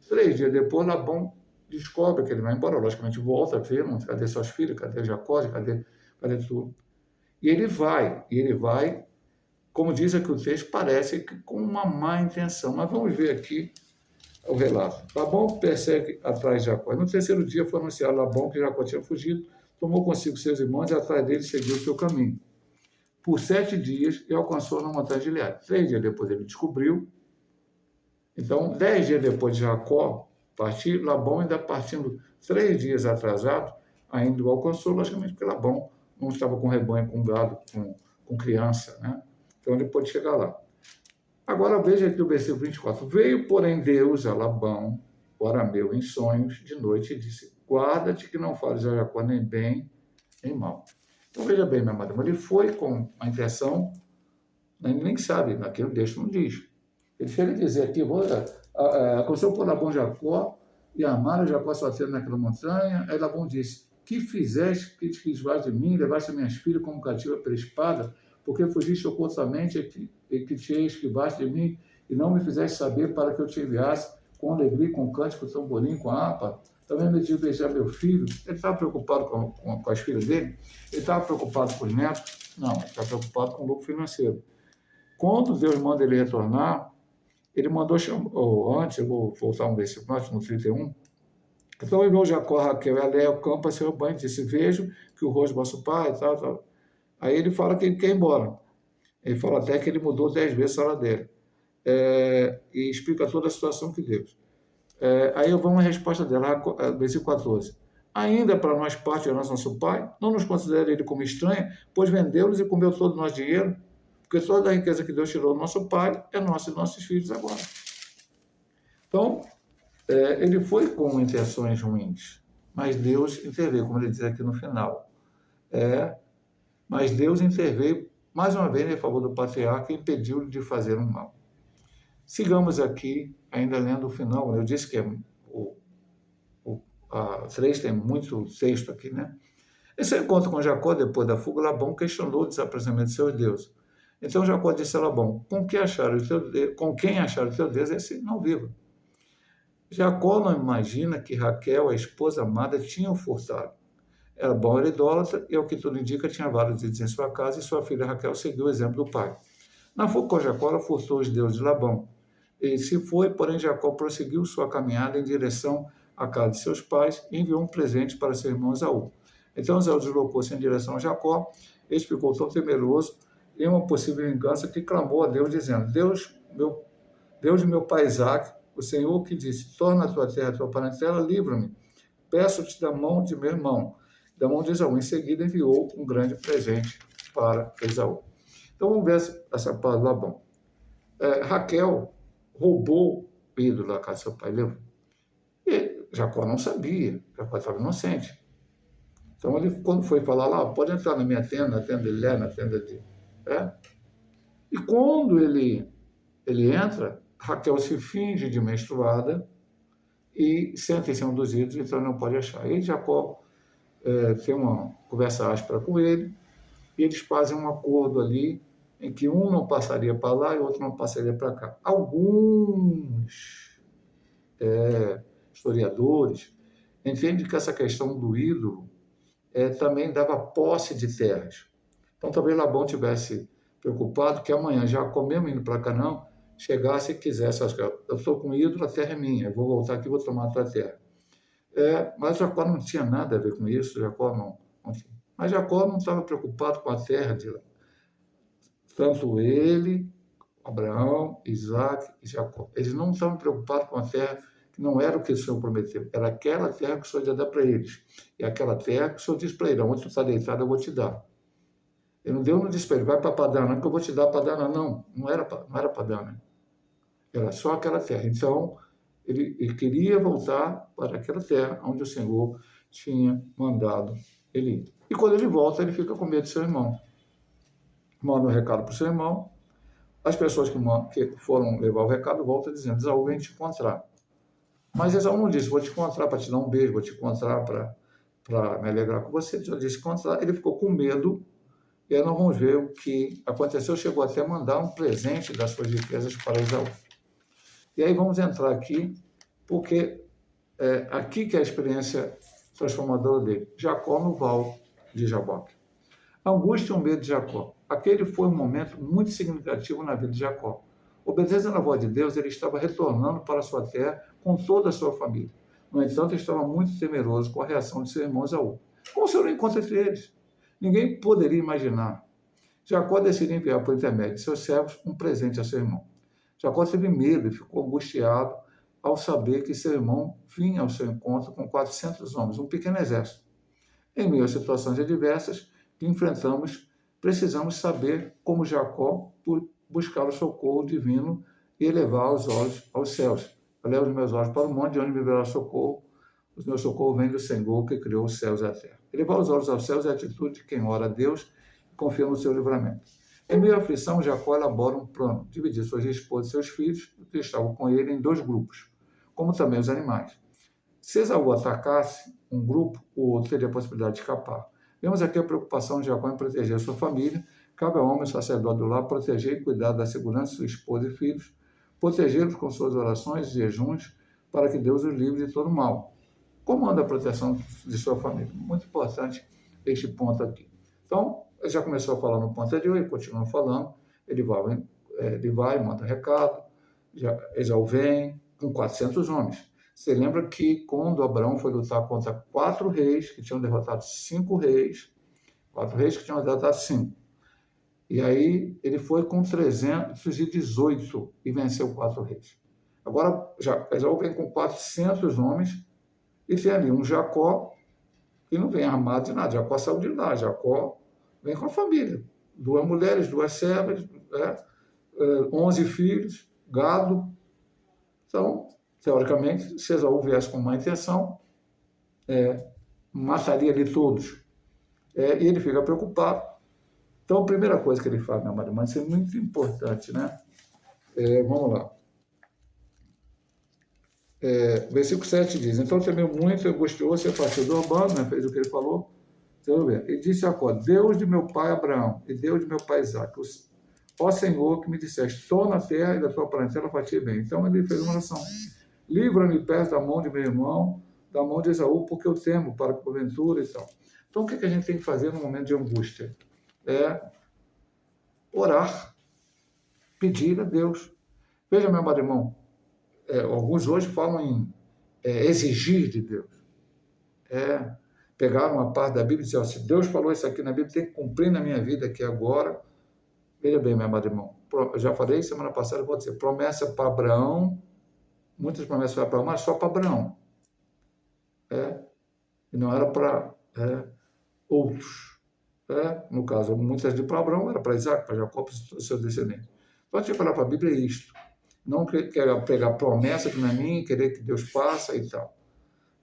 3 dias depois, Labão descobre que ele vai embora, logicamente volta a ver, cadê suas filhas, cadê Jacó, cadê tudo. E ele vai, como diz aqui o texto, parece que com uma má intenção. Mas vamos ver aqui o relato. Labão persegue atrás de Jacó. No 3º dia foi anunciado a Labão que Jacó tinha fugido, tomou consigo seus irmãos e atrás dele seguiu o seu caminho. Por 7 dias e alcançou na montanha de Gileade. 3 dias depois ele descobriu. Então, 10 dias depois de Jacó partir, Labão ainda partindo 3 dias atrasado, ainda o alcançou, logicamente, porque Labão não estava com rebanho, com gado, com criança, né? Então ele pôde chegar lá. Agora veja aqui o versículo 24. Veio, porém, Deus a Labão, o arameu, em sonhos de noite, e disse, guarda-te que não fales a Jacó nem bem, nem mal. Então veja bem, minha amada, ele foi com a intenção, ele nem sabe, naquele texto não diz. Ele chega a dizer aqui, aconteceu por Labão Jacó, e amaram Jacó sua filha naquela montanha. Aí Labão disse, que fizeste que te esvaste de mim, levaste minhas filhas como cativa pela espada, porque fugiste ocultamente e que te esquivaste de mim, e não me fizeste saber para que eu te enviasse com alegria, com cântico, com tamborim, com harpa. Também me diz beijar meu filho. Ele estava preocupado com as filhas dele? Ele estava preocupado com os netos? Não, ele estava preocupado com o lucro financeiro. Quando Deus manda ele retornar, ele mandou chamar, antes, eu vou voltar um versículo antes, no 31. Então enviou Jacó, Raquel e Léia ao campo a seu rebanho, disse, vejo que o rosto do vosso pai, tal. Aí ele fala que ele quer ir embora. Ele fala até que ele mudou 10 vezes a salário dele. E explica toda a situação que Deus. Aí vamos à resposta dela, versículo 14. Ainda para nós parte da nosso pai, não nos considera ele como estranho, pois vendeu-los e comeu todo o nosso dinheiro, porque toda a riqueza que Deus tirou do nosso pai é nossa e nossos filhos agora. Então, ele foi com intenções ruins, mas Deus interveio, como ele diz aqui no final. Mas Deus interveio, mais uma vez, em favor do patriarca e impediu-lhe de fazer um mal. Sigamos aqui, ainda lendo o final. Eu disse que a 3 tem muito texto aqui, né? Esse encontro com Jacó, depois da fuga, Labão questionou o desaparecimento de seus deuses. Então Jacó disse a Labão, com quem achar o teu Deus, esse não viva. Jacó não imagina que Raquel, a esposa amada, tinha o furtado. Labão era idólatra e, ao que tudo indica, tinha vários ídolos em sua casa e sua filha Raquel seguiu o exemplo do pai. Na fuga com Jacó, ela furtou os deuses de Labão. E se foi, porém, Jacó prosseguiu sua caminhada em direção à casa de seus pais e enviou um presente para seu irmão Esaú. Então Esaú deslocou-se em direção a Jacó, este ficou tão temeroso em uma possível vingança que clamou a Deus, dizendo: Deus de meu pai Isaque, o Senhor que disse: torna a tua terra, a tua parentela, livra-me. Peço-te da mão de meu irmão, da mão de Esaú. Em seguida enviou um grande presente para Esaú. Então vamos ver essa parte do Labão. Raquel roubou o ídolo da casa do seu pai, levou. E Jacó não sabia, Jacó estava inocente. Então ele, quando foi falar lá, pode entrar na minha tenda, na tenda de Lé, na tenda de... E quando ele entra, Raquel se finge de menstruada e senta em cima dos ídolos, então ele não pode achar. E Jacó tem uma conversa áspera com ele, e eles fazem um acordo ali, em que um não passaria para lá e o outro não passaria para cá. Alguns historiadores entendem que essa questão do ídolo também dava posse de terras. Então talvez Labão tivesse preocupado que amanhã, Jacó mesmo indo para Canaã, chegasse e quisesse, eu estou com ídolo, a terra é minha, eu vou voltar aqui e vou tomar a tua terra. Mas Jacó não tinha nada a ver com isso, Jacó não tinha. Mas Jacó não estava preocupado com a terra de lá. Tanto ele, Abraão, Isaac e Jacó. Eles não estavam preocupados com a terra que não era o que o Senhor prometeu. Era aquela terra que o Senhor ia dar para eles. E aquela terra que o Senhor disse para eles: onde tu está deitado, eu vou te dar. Ele não deu no desespero: vai para Padana, que eu vou te dar Padana. Não era Padana. Era só aquela terra. Então, ele queria voltar para aquela terra onde o Senhor tinha mandado ele ir. E quando ele volta, ele fica com medo de seu irmão. Manda um recado para o seu irmão. As pessoas que foram levar o recado voltam dizendo: Esaú vem te encontrar. Mas Esaú não disse: vou te encontrar para te dar um beijo, vou te encontrar para me alegrar com você. Ele disse: encontrar. Ele ficou com medo. E aí nós vamos ver o que aconteceu. Chegou até a mandar um presente das suas riquezas para Esaú. E aí vamos entrar aqui, porque aqui que é a experiência transformadora dele. Jacó no val de Jaboque. Angústia e o medo de Jacó. Aquele foi um momento muito significativo na vida de Jacó. Obedecendo à voz de Deus, ele estava retornando para a sua terra com toda a sua família. No entanto, ele estava muito temeroso com a reação de seu irmão Esaú. Como será o encontro entre eles? Ninguém poderia imaginar. Jacó decidiu enviar por intermédio de seus servos um presente a seu irmão. Jacó teve medo e ficou angustiado ao saber que seu irmão vinha ao seu encontro com 400 homens, um pequeno exército. Em meio a situações adversas que enfrentamos, precisamos saber como Jacó buscar o socorro divino e elevar os olhos aos céus. Eu levo os meus olhos para o monte, de onde me virá o socorro. O meu socorro vem do Senhor, que criou os céus e a terra. Elevar os olhos aos céus é a atitude de quem ora a Deus e confia no seu livramento. Em meio à aflição, Jacó elabora um plano: dividir suas esposas e seus filhos, que estavam com ele, em 2 grupos, como também os animais. Se Esaú atacasse um grupo, o outro teria a possibilidade de escapar. Vemos aqui a preocupação de Jacó em proteger a sua família. Cabe ao homem sacerdote do lar proteger e cuidar da segurança de sua esposa e filhos, protegê-los com suas orações e jejuns, para que Deus os livre de todo mal. Como anda a proteção de sua família? Muito importante este ponto aqui. Então, ele já começou a falar no ponto anterior, ele continua falando, ele vai, manda recado, Esaú vem com 400 homens. Você lembra que quando Abraão foi lutar contra 4 reis, que tinham derrotado 5 reis, 4 reis que tinham derrotado 5. E aí ele foi com 318 e venceu 4 reis. Agora, Esaú vem com 400 homens e tem ali um Jacó que não vem armado de nada. Jacó saiu de lá, Jacó vem com a família. 2 mulheres, 2 servas, 11 filhos, gado. Então, teoricamente, se Esaú viesse com má intenção, mataria ali todos. E ele fica preocupado. Então, a primeira coisa que ele faz, meu amado irmão, isso é muito importante, né? Vamos lá. Versículo 7 diz: então temeu muito, angustiou-se, afastou do urbano, né? Fez o que ele falou. Ele disse a Jacó: Deus de meu pai Abraão e Deus de meu pai Isaque, ó Senhor, que me disseste: torna a terra e da tua parentela fatia bem. Então ele fez uma oração: livra-me, perto da mão de meu irmão, da mão de Esaú, porque eu temo para que porventura e tal. Então o que a gente tem que fazer no momento de angústia? Orar, pedir a Deus. Veja, meu amado irmão, alguns hoje falam em exigir de Deus. Pegaram uma parte da Bíblia e disseram, se Deus falou isso aqui na Bíblia, tem que cumprir na minha vida aqui agora. Veja bem, meu amado irmão, eu já falei semana passada, pode ser promessa para Abraão, muitas promessas para Abraão, mas só para Abraão. E não era para outros. No caso, muitas de para Abraão, era para Isaac, para Jacó, para os seus descendentes. Então, a gente falar para a Bíblia é isto. Não quer pegar promessa que não é minha, querer que Deus faça e tal.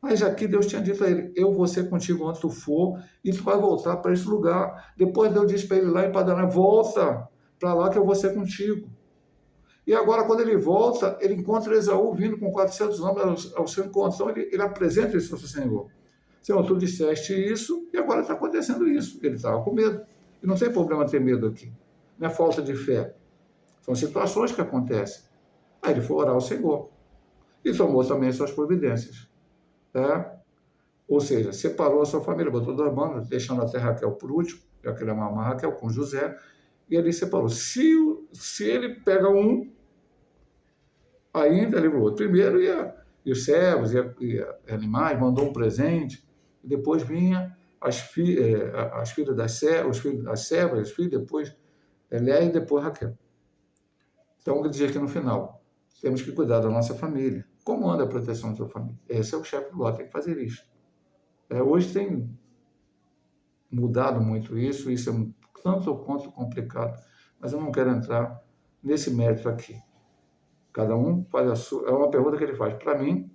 Mas aqui Deus tinha dito a ele, eu vou ser contigo onde tu for e tu vai voltar para esse lugar. Depois Deus disse para ele lá em Padan, volta para lá que eu vou ser contigo. E agora, quando ele volta, ele encontra Esaú vindo com 400 homens ao seu encontro. Então, ele apresenta isso ao Senhor. Senhor, tu disseste isso e agora está acontecendo isso. Ele estava com medo. E não tem problema ter medo aqui. Não é falta de fé. São situações que acontecem. Aí ele foi orar ao Senhor. E tomou também as suas providências. Ou seja, separou a sua família, botou 2 bandas, deixando até Raquel por último, já que ele amava Raquel com José, e ele separou. Se ele pega um, ainda livrou. Primeiro e os servos e animais, mandou um presente, e depois vinha as filhas das servas, os filhos das servas, os filhos, depois Léa e depois Raquel. Então, ele diz aqui no final, temos que cuidar da nossa família. Como anda a proteção da sua família? Esse é o chefe do lar, tem que fazer isso. Hoje tem mudado muito isso é tanto quanto complicado, mas eu não quero entrar nesse mérito aqui. Cada um faz a sua... É uma pergunta que ele faz para mim,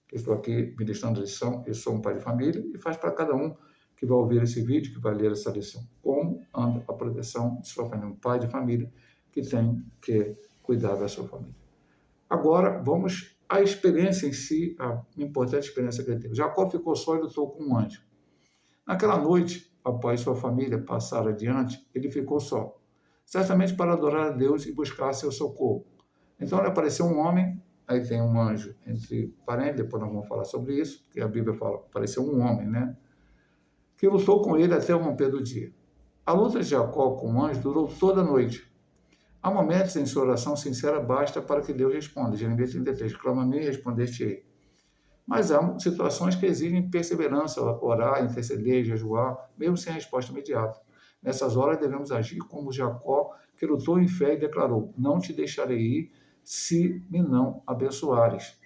que estou aqui ministrando lição, eu sou um pai de família, e faz para cada um que vai ouvir esse vídeo, que vai ler essa lição. Como anda a proteção de sua família? Um pai de família que tem que cuidar da sua família. Agora, vamos à experiência em si, a importante experiência que ele teve. Jacó ficou só e lutou com um anjo. Naquela noite, após sua família passar adiante, ele ficou só, certamente para adorar a Deus e buscar seu socorro. Então, lhe apareceu um homem, aí tem um anjo entre parênteses, depois nós vamos falar sobre isso, porque a Bíblia fala, apareceu um homem, que lutou com ele até o romper do dia. A luta de Jacó com o anjo durou toda a noite. Há momentos em sua oração sincera basta para que Deus responda. Jeremias 33, clama-me e respondeste-ei. Mas há situações que exigem perseverança, orar, interceder, jejuar, mesmo sem resposta imediata. Nessas horas devemos agir como Jacó, que lutou em fé e declarou, não te deixarei ir se me não abençoares.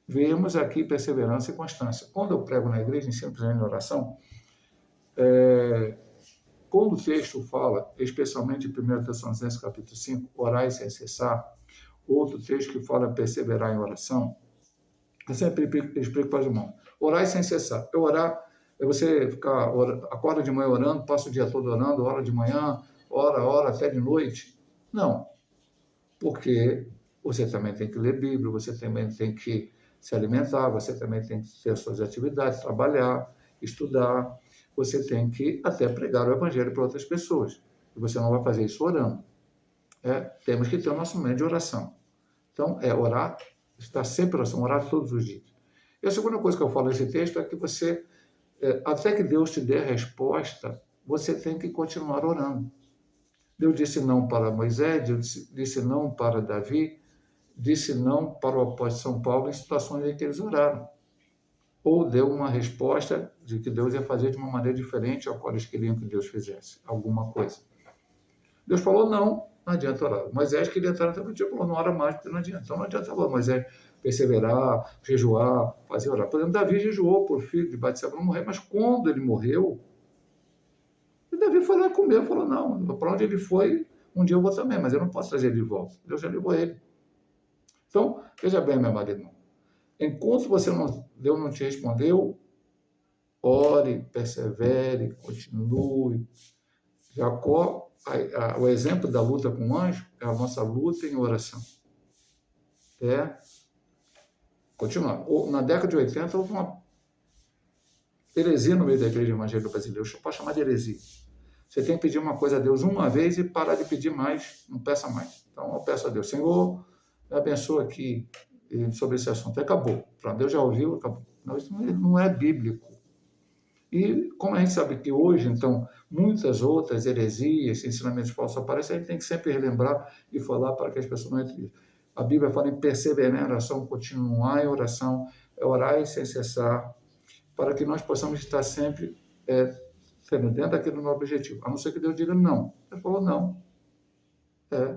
Vemos aqui perseverança e constância. Quando eu prego na igreja, ensino em oração, quando o texto fala, especialmente em 1 Tessalonicenses capítulo 5, orai sem cessar, outro texto que fala perseverar em oração, eu sempre explico para os irmãos, orai sem cessar. Orar é você acorda de manhã orando, passa o dia todo orando, ora de manhã, ora até de noite. Não, porque você também tem que ler Bíblia, você também tem que se alimentar, você também tem que ter as suas atividades, trabalhar, estudar, você tem que até pregar o evangelho para outras pessoas. E você não vai fazer isso orando. Temos que ter o nosso momento de oração. Então, orar, estar sempre em oração, orar todos os dias. E a segunda coisa que eu falo nesse texto é que você, até que Deus te dê a resposta, você tem que continuar orando. Deus disse não para Moisés, Deus disse não para Davi, disse não para o apóstolo São Paulo em situações em que eles oraram. Ou deu uma resposta de que Deus ia fazer de uma maneira diferente ao qual eles queriam que Deus fizesse alguma coisa. Deus falou, não adianta orar. Moisés queria estar até o dia, falou, não ora mais, porque não adianta. Então não adianta agora Moisés perseverar, jejuar, fazer orar. Por exemplo, Davi jejuou por filho de Batseba não morrer, mas quando ele morreu, Davi foi lá comer, falou, não, para onde ele foi, um dia eu vou também, mas eu não posso trazer ele de volta. Deus já levou ele. Então, veja bem, meu marido, enquanto Deus não te respondeu, ore, persevere, continue. Jacó, o exemplo da luta com o anjo é a nossa luta em oração. Continuar. Na década de 80, houve uma heresia no meio da igreja evangélica brasileira. Eu posso chamar de heresia. Você tem que pedir uma coisa a Deus uma vez e parar de pedir mais, não peça mais. Então, eu peço a Deus, Senhor, me abençoa aqui sobre esse assunto. Acabou. Deus já ouviu, acabou. Não, isso não é bíblico. E como a gente sabe que hoje, então, muitas outras heresias, ensinamentos falsos aparecem, a gente tem que sempre relembrar e falar para que as pessoas não entrem. A Bíblia fala em perseverar em oração, continuar em oração, orar sem cessar, para que nós possamos estar sempre sendo dentro daquele nosso objetivo. A não ser que Deus diga não. Ele falou não.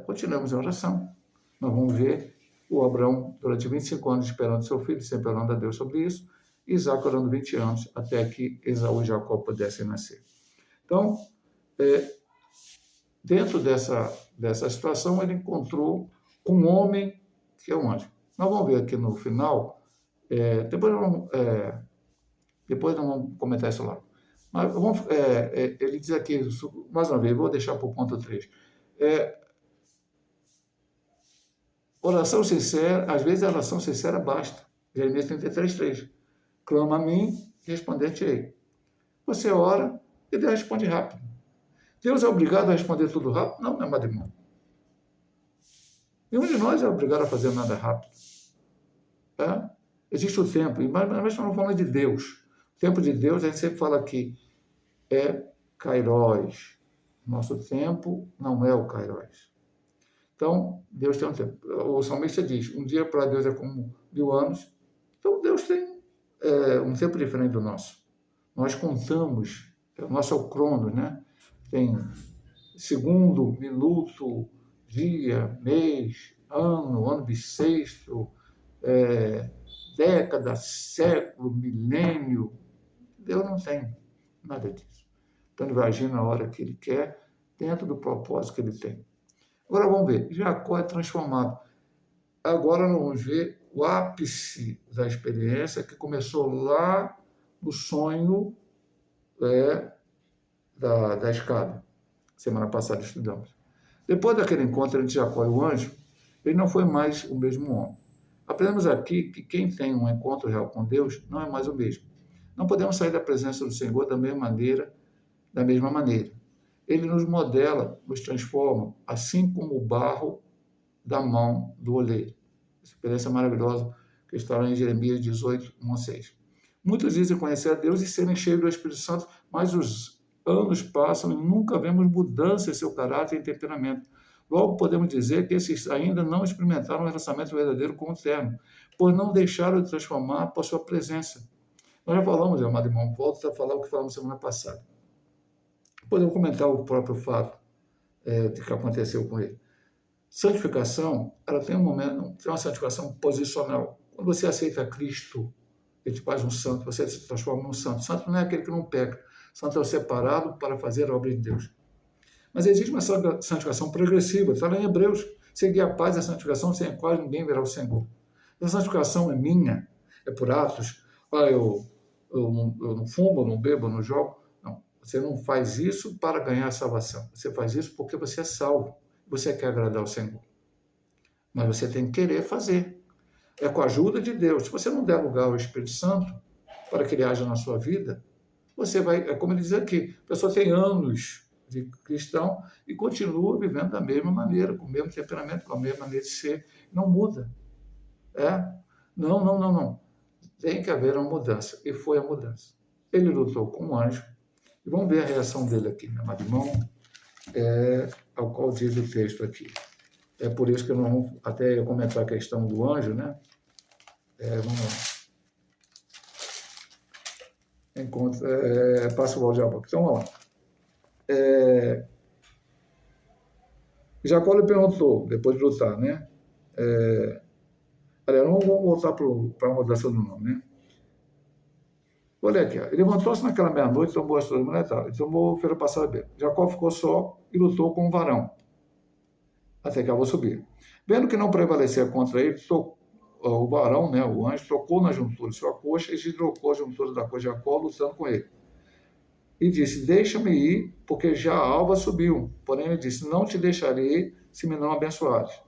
Continuamos em oração. Nós vamos ver o Abraão, durante 25 anos, esperando seu filho, sempre orando a Deus sobre isso, e Isaac orando 20 anos, até que Esaú e Jacó pudessem nascer. Então, dentro dessa situação, ele encontrou um homem que é um anjo. Nós vamos ver aqui no final, depois nós vamos comentar isso lá. Mas ele diz aqui, mais uma vez, vou deixar para o ponto 3. Oração sincera, às vezes a oração sincera basta. Jeremias 33:3. Clama a mim e responder-te-ei. Você ora e Deus responde rápido. Deus é obrigado a responder tudo rápido? Não, meu amado irmão. Nenhum de nós é obrigado a fazer nada rápido. Existe o tempo, mas nós estamos falando de Deus. O tempo de Deus, a gente sempre fala aqui, é Kairos. Nosso tempo não é o Kairos. Então, Deus tem um tempo. O salmista diz, um dia para Deus é como 1000 anos. Então, Deus tem um tempo diferente do nosso. Nós contamos, o nosso é o cronos, né? Tem segundo, minuto, dia, mês, ano bissexto, década, século, milênio. Deus não tem nada disso. Então, ele vai agir na hora que ele quer, dentro do propósito que ele tem. Agora vamos ver, Jacó é transformado. Agora nós vamos ver o ápice da experiência que começou lá no sonho da escada. Semana passada estudamos. Depois daquele encontro entre Jacó e o anjo, ele não foi mais o mesmo homem. Aprendemos aqui que quem tem um encontro real com Deus não é mais o mesmo. Não podemos sair da presença do Senhor da mesma maneira. Ele nos modela, nos transforma, assim como o barro da mão do oleiro. Essa experiência maravilhosa que está lá em Jeremias 18:1-6. Muitos dizem conhecer a Deus e serem cheios do Espírito Santo, mas os anos passam e nunca vemos mudança em seu caráter e temperamento. Logo, podemos dizer que esses ainda não experimentaram um relacionamento verdadeiro com o Eterno, pois não deixaram de transformar por sua presença. Nós já falamos, amado irmão, volto a falar o que falamos semana passada. Podemos comentar o próprio fato de que aconteceu com ele. Santificação, ela tem uma santificação posicional. Quando você aceita Cristo, ele te faz um santo, você se transforma num santo. Santo não é aquele que não peca. Santo é o separado para fazer a obra de Deus. Mas existe uma santificação progressiva, está lá em Hebreus. Seguir a paz e a santificação sem a qual ninguém verá o Senhor. Essa santificação é minha, é por atos. Eu não fumo, eu não bebo, eu não jogo. Não, você não faz isso para ganhar a salvação. Você faz isso porque você é salvo. Você quer agradar o Senhor. Mas você tem que querer fazer. É com a ajuda de Deus. Se você não der lugar ao Espírito Santo para que ele haja na sua vida, você vai, como ele diz aqui, a pessoa tem anos de cristão e continua vivendo da mesma maneira, com o mesmo temperamento, com a mesma maneira de ser. Não muda. Não. Tem que haver uma mudança. E foi a mudança. Ele lutou com um anjo. E vamos ver a reação dele aqui, meu amado irmão, ao qual diz o texto aqui. É por isso que nós vamos até comentar a questão do anjo, né? Vamos lá. Passa o balde de água. Então, vamos lá. Jacó lhe perguntou, depois de lutar, né? Aliás, não vamos voltar para a mudança do nome, né? Olha aqui, ele levantou-se naquela meia-noite, tomou as suas mulheres e tomou feira passada bem. Jacó ficou só e lutou com um varão, até que eu vou subir. Vendo que não prevalecia contra ele, o varão, né, o anjo, tocou na juntura de sua coxa e deslocou a juntura da coxa de Jacó, lutando com ele. E disse, deixa-me ir, porque já a alva subiu. Porém, ele disse, não te deixarei se me não abençoares.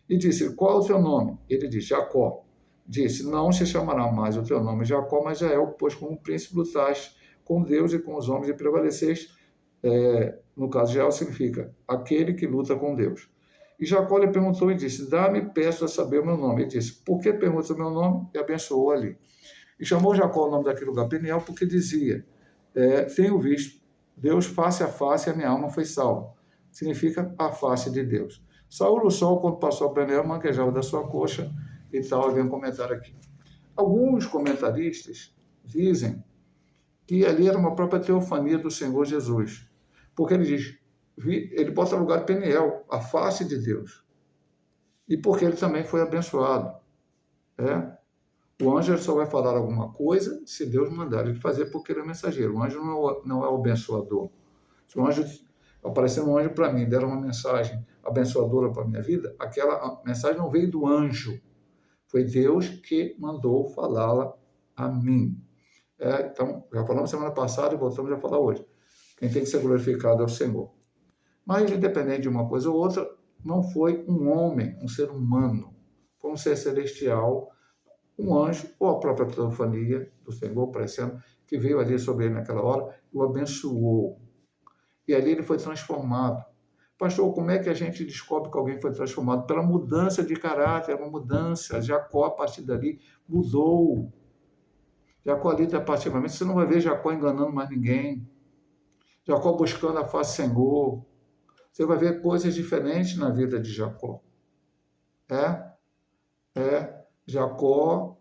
E disse, qual é o teu nome? Ele disse, Jacó. Disse, não se chamará mais o teu nome Jacó, mas Israel, pois como príncipe lutaste com Deus e com os homens e prevaleceste. No caso, Israel significa aquele que luta com Deus. E Jacó lhe perguntou e disse, dá-me, peço a saber o meu nome. Ele disse, por que perguntas o meu nome? E abençoou ali. E chamou Jacó o nome daquele lugar Peniel, porque dizia, tenho visto Deus face a face e a minha alma foi salva. Significa a face de Deus. Saúl, o sol, quando passou a Peniel, manquejava da sua coxa e tal. Vem um comentário aqui. Alguns comentaristas dizem que ali era uma própria teofania do Senhor Jesus. Porque ele diz, ele bota lugar de Peniel, a face de Deus. E porque ele também foi abençoado. O anjo só vai falar alguma coisa se Deus mandar ele fazer, porque ele é mensageiro. O anjo não é o abençoador. Se um anjo aparecer um anjo para mim, der uma mensagem abençoadora para a minha vida, aquela mensagem não veio do anjo. Foi Deus que mandou falá-la a mim. Então, já falamos semana passada e voltamos a falar hoje. Quem tem que ser glorificado é o Senhor. Mas, independente de uma coisa ou outra, não foi um homem, um ser humano. Foi um ser celestial, um anjo, ou a própria teofania do Senhor, parecendo, que veio ali sobre ele naquela hora e o abençoou. E ali ele foi transformado. Pastor, como é que a gente descobre que alguém foi transformado? Pela mudança de caráter, uma mudança. Jacó, a partir dali, mudou. Jacó ali, a partir do momento, você não vai ver Jacó enganando mais ninguém. Jacó buscando a face do Senhor. Você vai ver coisas diferentes na vida de Jacó. Jacó,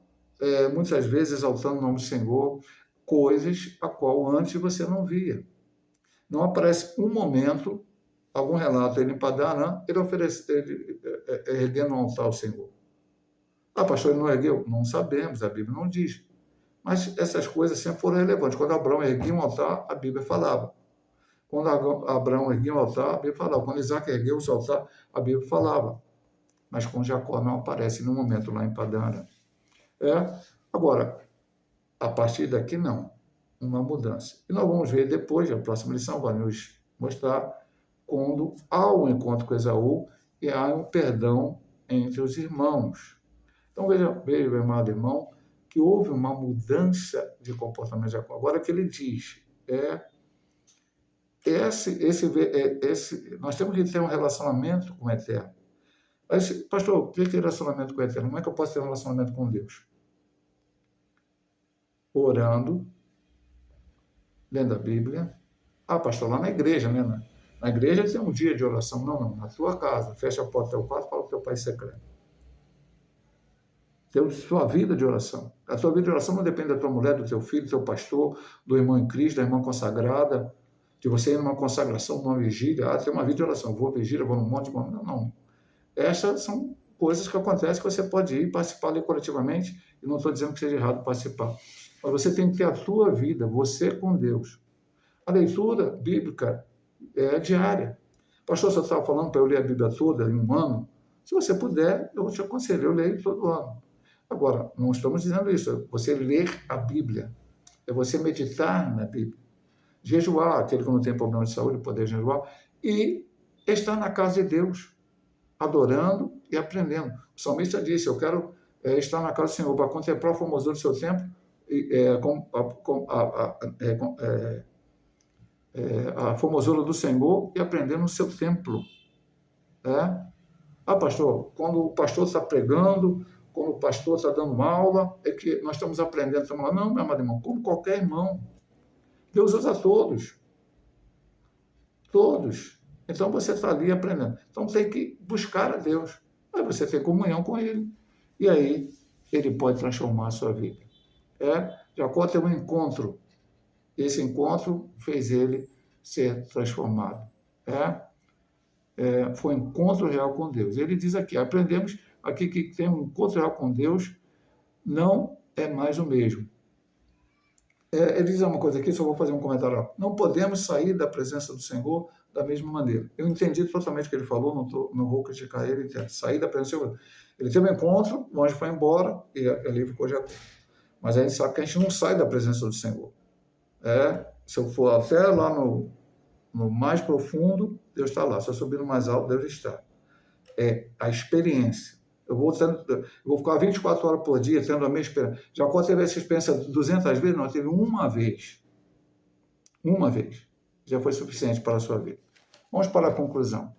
muitas vezes exaltando o nome do Senhor, coisas a qual antes você não via. Não aparece um momento, algum relato ele em Padarã, ele erguendo um altar ao Senhor. Pastor, ele não ergueu? Não sabemos, a Bíblia não diz. Mas essas coisas sempre foram relevantes. Quando Abraão erguia um altar, a Bíblia falava. Quando Abraão erguia um altar, a Bíblia falava. Quando Isaac ergueu o altar, a Bíblia falava. Mas com Jacó não aparece no momento lá em Padarã. Agora, a partir daqui não. Uma mudança. E nós vamos ver depois, a próxima lição vai nos mostrar quando há um encontro com Esaú e há um perdão entre os irmãos. Então veja, meu amado irmão, que houve uma mudança de comportamento de Jacó. Agora que ele diz, nós temos que ter um relacionamento com o Eterno. Mas, pastor, o que é relacionamento com o Eterno? Como é que eu posso ter um relacionamento com Deus? Orando, lendo a Bíblia. Pastor, lá na igreja, né? Na igreja tem um dia de oração. Não, na tua casa. Fecha a porta do teu quarto e fala com o teu pai secreto. Tem sua vida de oração. A tua vida de oração não depende da tua mulher, do teu filho, do teu pastor, do irmão em Cristo, da irmã consagrada, de você ir numa consagração, numa vigília. Tem uma vida de oração. Vou à vigília, vou no monte. Não. Essas são coisas que acontecem que você pode ir participar ali coletivamente, e não estou dizendo que seja errado participar. Mas você tem que ter a tua vida, você com Deus. A leitura bíblica é diária. Pastor, você estava falando para eu ler a Bíblia toda em um ano? Se você puder, eu te aconselho, eu leio todo ano. Agora, não estamos dizendo isso, é você ler a Bíblia, é você meditar na Bíblia. Jejuar, aquele que não tem problema de saúde, poder jejuar, e estar na casa de Deus, adorando e aprendendo. O salmista disse, eu quero estar na casa do Senhor para contemplar a formosura do seu templo, a formosura do Senhor e aprender no seu templo. Pastor, quando o pastor está pregando, quando o pastor está dando aula, é que nós estamos aprendendo. Estamos lá, não, meu amado irmão, como qualquer irmão. Deus usa todos. Todos. Então você está ali aprendendo. Então tem que buscar a Deus. Aí você tem comunhão com Ele. E aí Ele pode transformar a sua vida. Jacó teve um encontro. Esse encontro fez ele ser transformado. Foi um encontro real com Deus. Ele diz aqui, aprendemos aqui que tem um encontro real com Deus, não é mais o mesmo. Ele diz uma coisa aqui, só vou fazer um comentário. Não podemos sair da presença do Senhor da mesma maneira. Eu entendi totalmente o que ele falou, não vou criticar ele, sair da presença do Senhor. Ele teve um encontro, o anjo foi embora e ali ficou Jacó. Mas a gente sabe que a gente não sai da presença do Senhor. Se eu for até lá no mais profundo, Deus está lá. Se eu subir no mais alto, Deus está. É a experiência. Eu vou ficar 24 horas por dia tendo a minha experiência. Jacó teve essa experiência 200 vezes? Não, teve uma vez. Uma vez. Já foi suficiente para a sua vida. Vamos para a conclusão.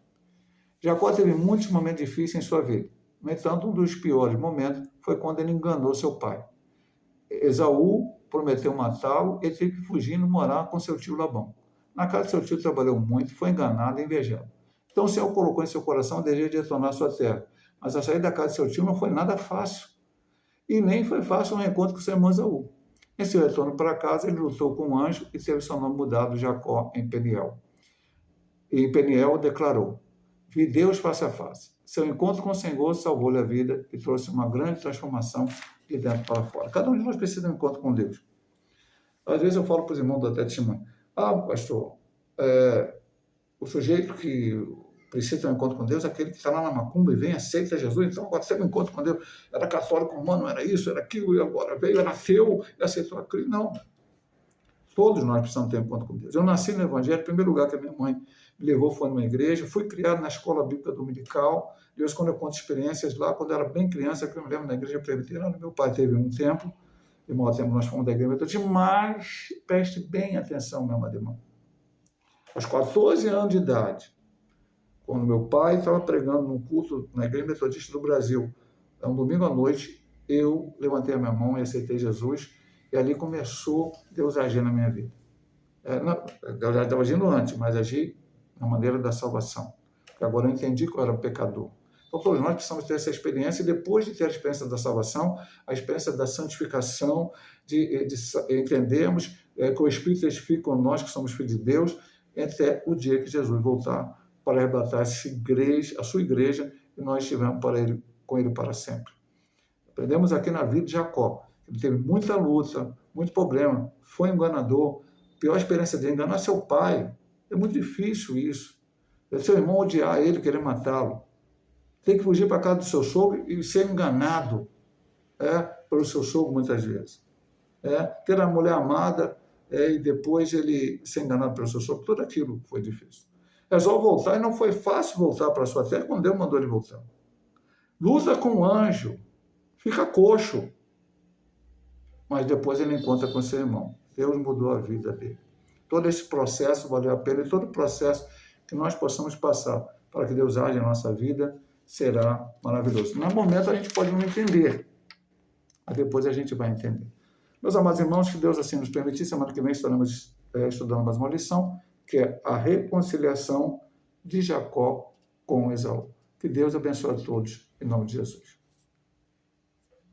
Jacó teve muitos momentos difíceis em sua vida. No entanto, um dos piores momentos foi quando ele enganou seu pai. Esaú prometeu matá-lo e teve que fugir e morar com seu tio Labão. Na casa de seu tio trabalhou muito, foi enganado e invejado. Então o Senhor colocou em seu coração o desejo de retornar à sua terra. Mas a sair da casa de seu tio não foi nada fácil. E nem foi fácil o encontro com seu irmão Esaú. Em seu retorno para casa, ele lutou com um anjo e teve seu nome mudado, Jacó, em Peniel. E Peniel declarou: vi Deus face a face. Seu encontro com o Senhor salvou-lhe a vida e trouxe uma grande transformação de dentro para fora. Cada um de nós precisa de um encontro com Deus. Às vezes eu falo para os irmãos do testemunho: pastor, o sujeito que precisa ter um encontro com Deus é aquele que está lá na macumba e vem, aceita Jesus, então agora você tem um encontro com Deus. Era católico romano, era isso, era aquilo, e agora veio, era ateu e aceitou a Cristo. Não. Todos nós precisamos ter um encontro com Deus. Eu nasci no Evangelho, o primeiro lugar que a minha mãe me levou foi numa igreja, fui criado na escola bíblica dominical. Deus, quando eu conto experiências lá, quando eu era bem criança, que eu me lembro na igreja presbiteriana, meu pai teve um templo, e um tempo nós fomos da igreja metodista, mas preste bem atenção, meu amado irmão. Aos 14 anos de idade, quando meu pai estava pregando num culto na igreja metodista do Brasil, um domingo à noite, eu levantei a minha mão e aceitei Jesus, e ali começou Deus a agir na minha vida. Deus já estava agindo antes, mas agir na maneira da salvação. Porque agora eu entendi que eu era pecador. Então, todos nós precisamos ter essa experiência, e depois de ter a experiência da salvação, a experiência da santificação, de entendermos que o Espírito testifica com nós que somos filhos de Deus, até o dia que Jesus voltar para arrebatar a sua igreja, e nós estivermos com ele para sempre. Aprendemos aqui na vida de Jacó. Ele teve muita luta, muito problema, foi enganador. A pior experiência dele é enganar seu pai. É muito difícil isso. Seu irmão odiar ele, querer matá-lo. Tem que fugir para a casa do seu sogro e ser enganado pelo seu sogro muitas vezes. Ter a mulher amada e depois ele ser enganado pelo seu sogro. Tudo aquilo foi difícil. Resolve voltar, e não foi fácil voltar para a sua terra quando Deus mandou ele voltar. Luta com o anjo, fica coxo, mas depois ele encontra com seu irmão. Deus mudou a vida dele. Todo esse processo valeu a pena, e todo o processo que nós possamos passar para que Deus age em nossa vida será maravilhoso. No momento a gente pode não entender, mas depois a gente vai entender. Meus amados irmãos, que Deus assim nos permitir, semana que vem estaremos estudando mais uma lição, que é a reconciliação de Jacó com Esaú. Que Deus abençoe a todos, em nome de Jesus.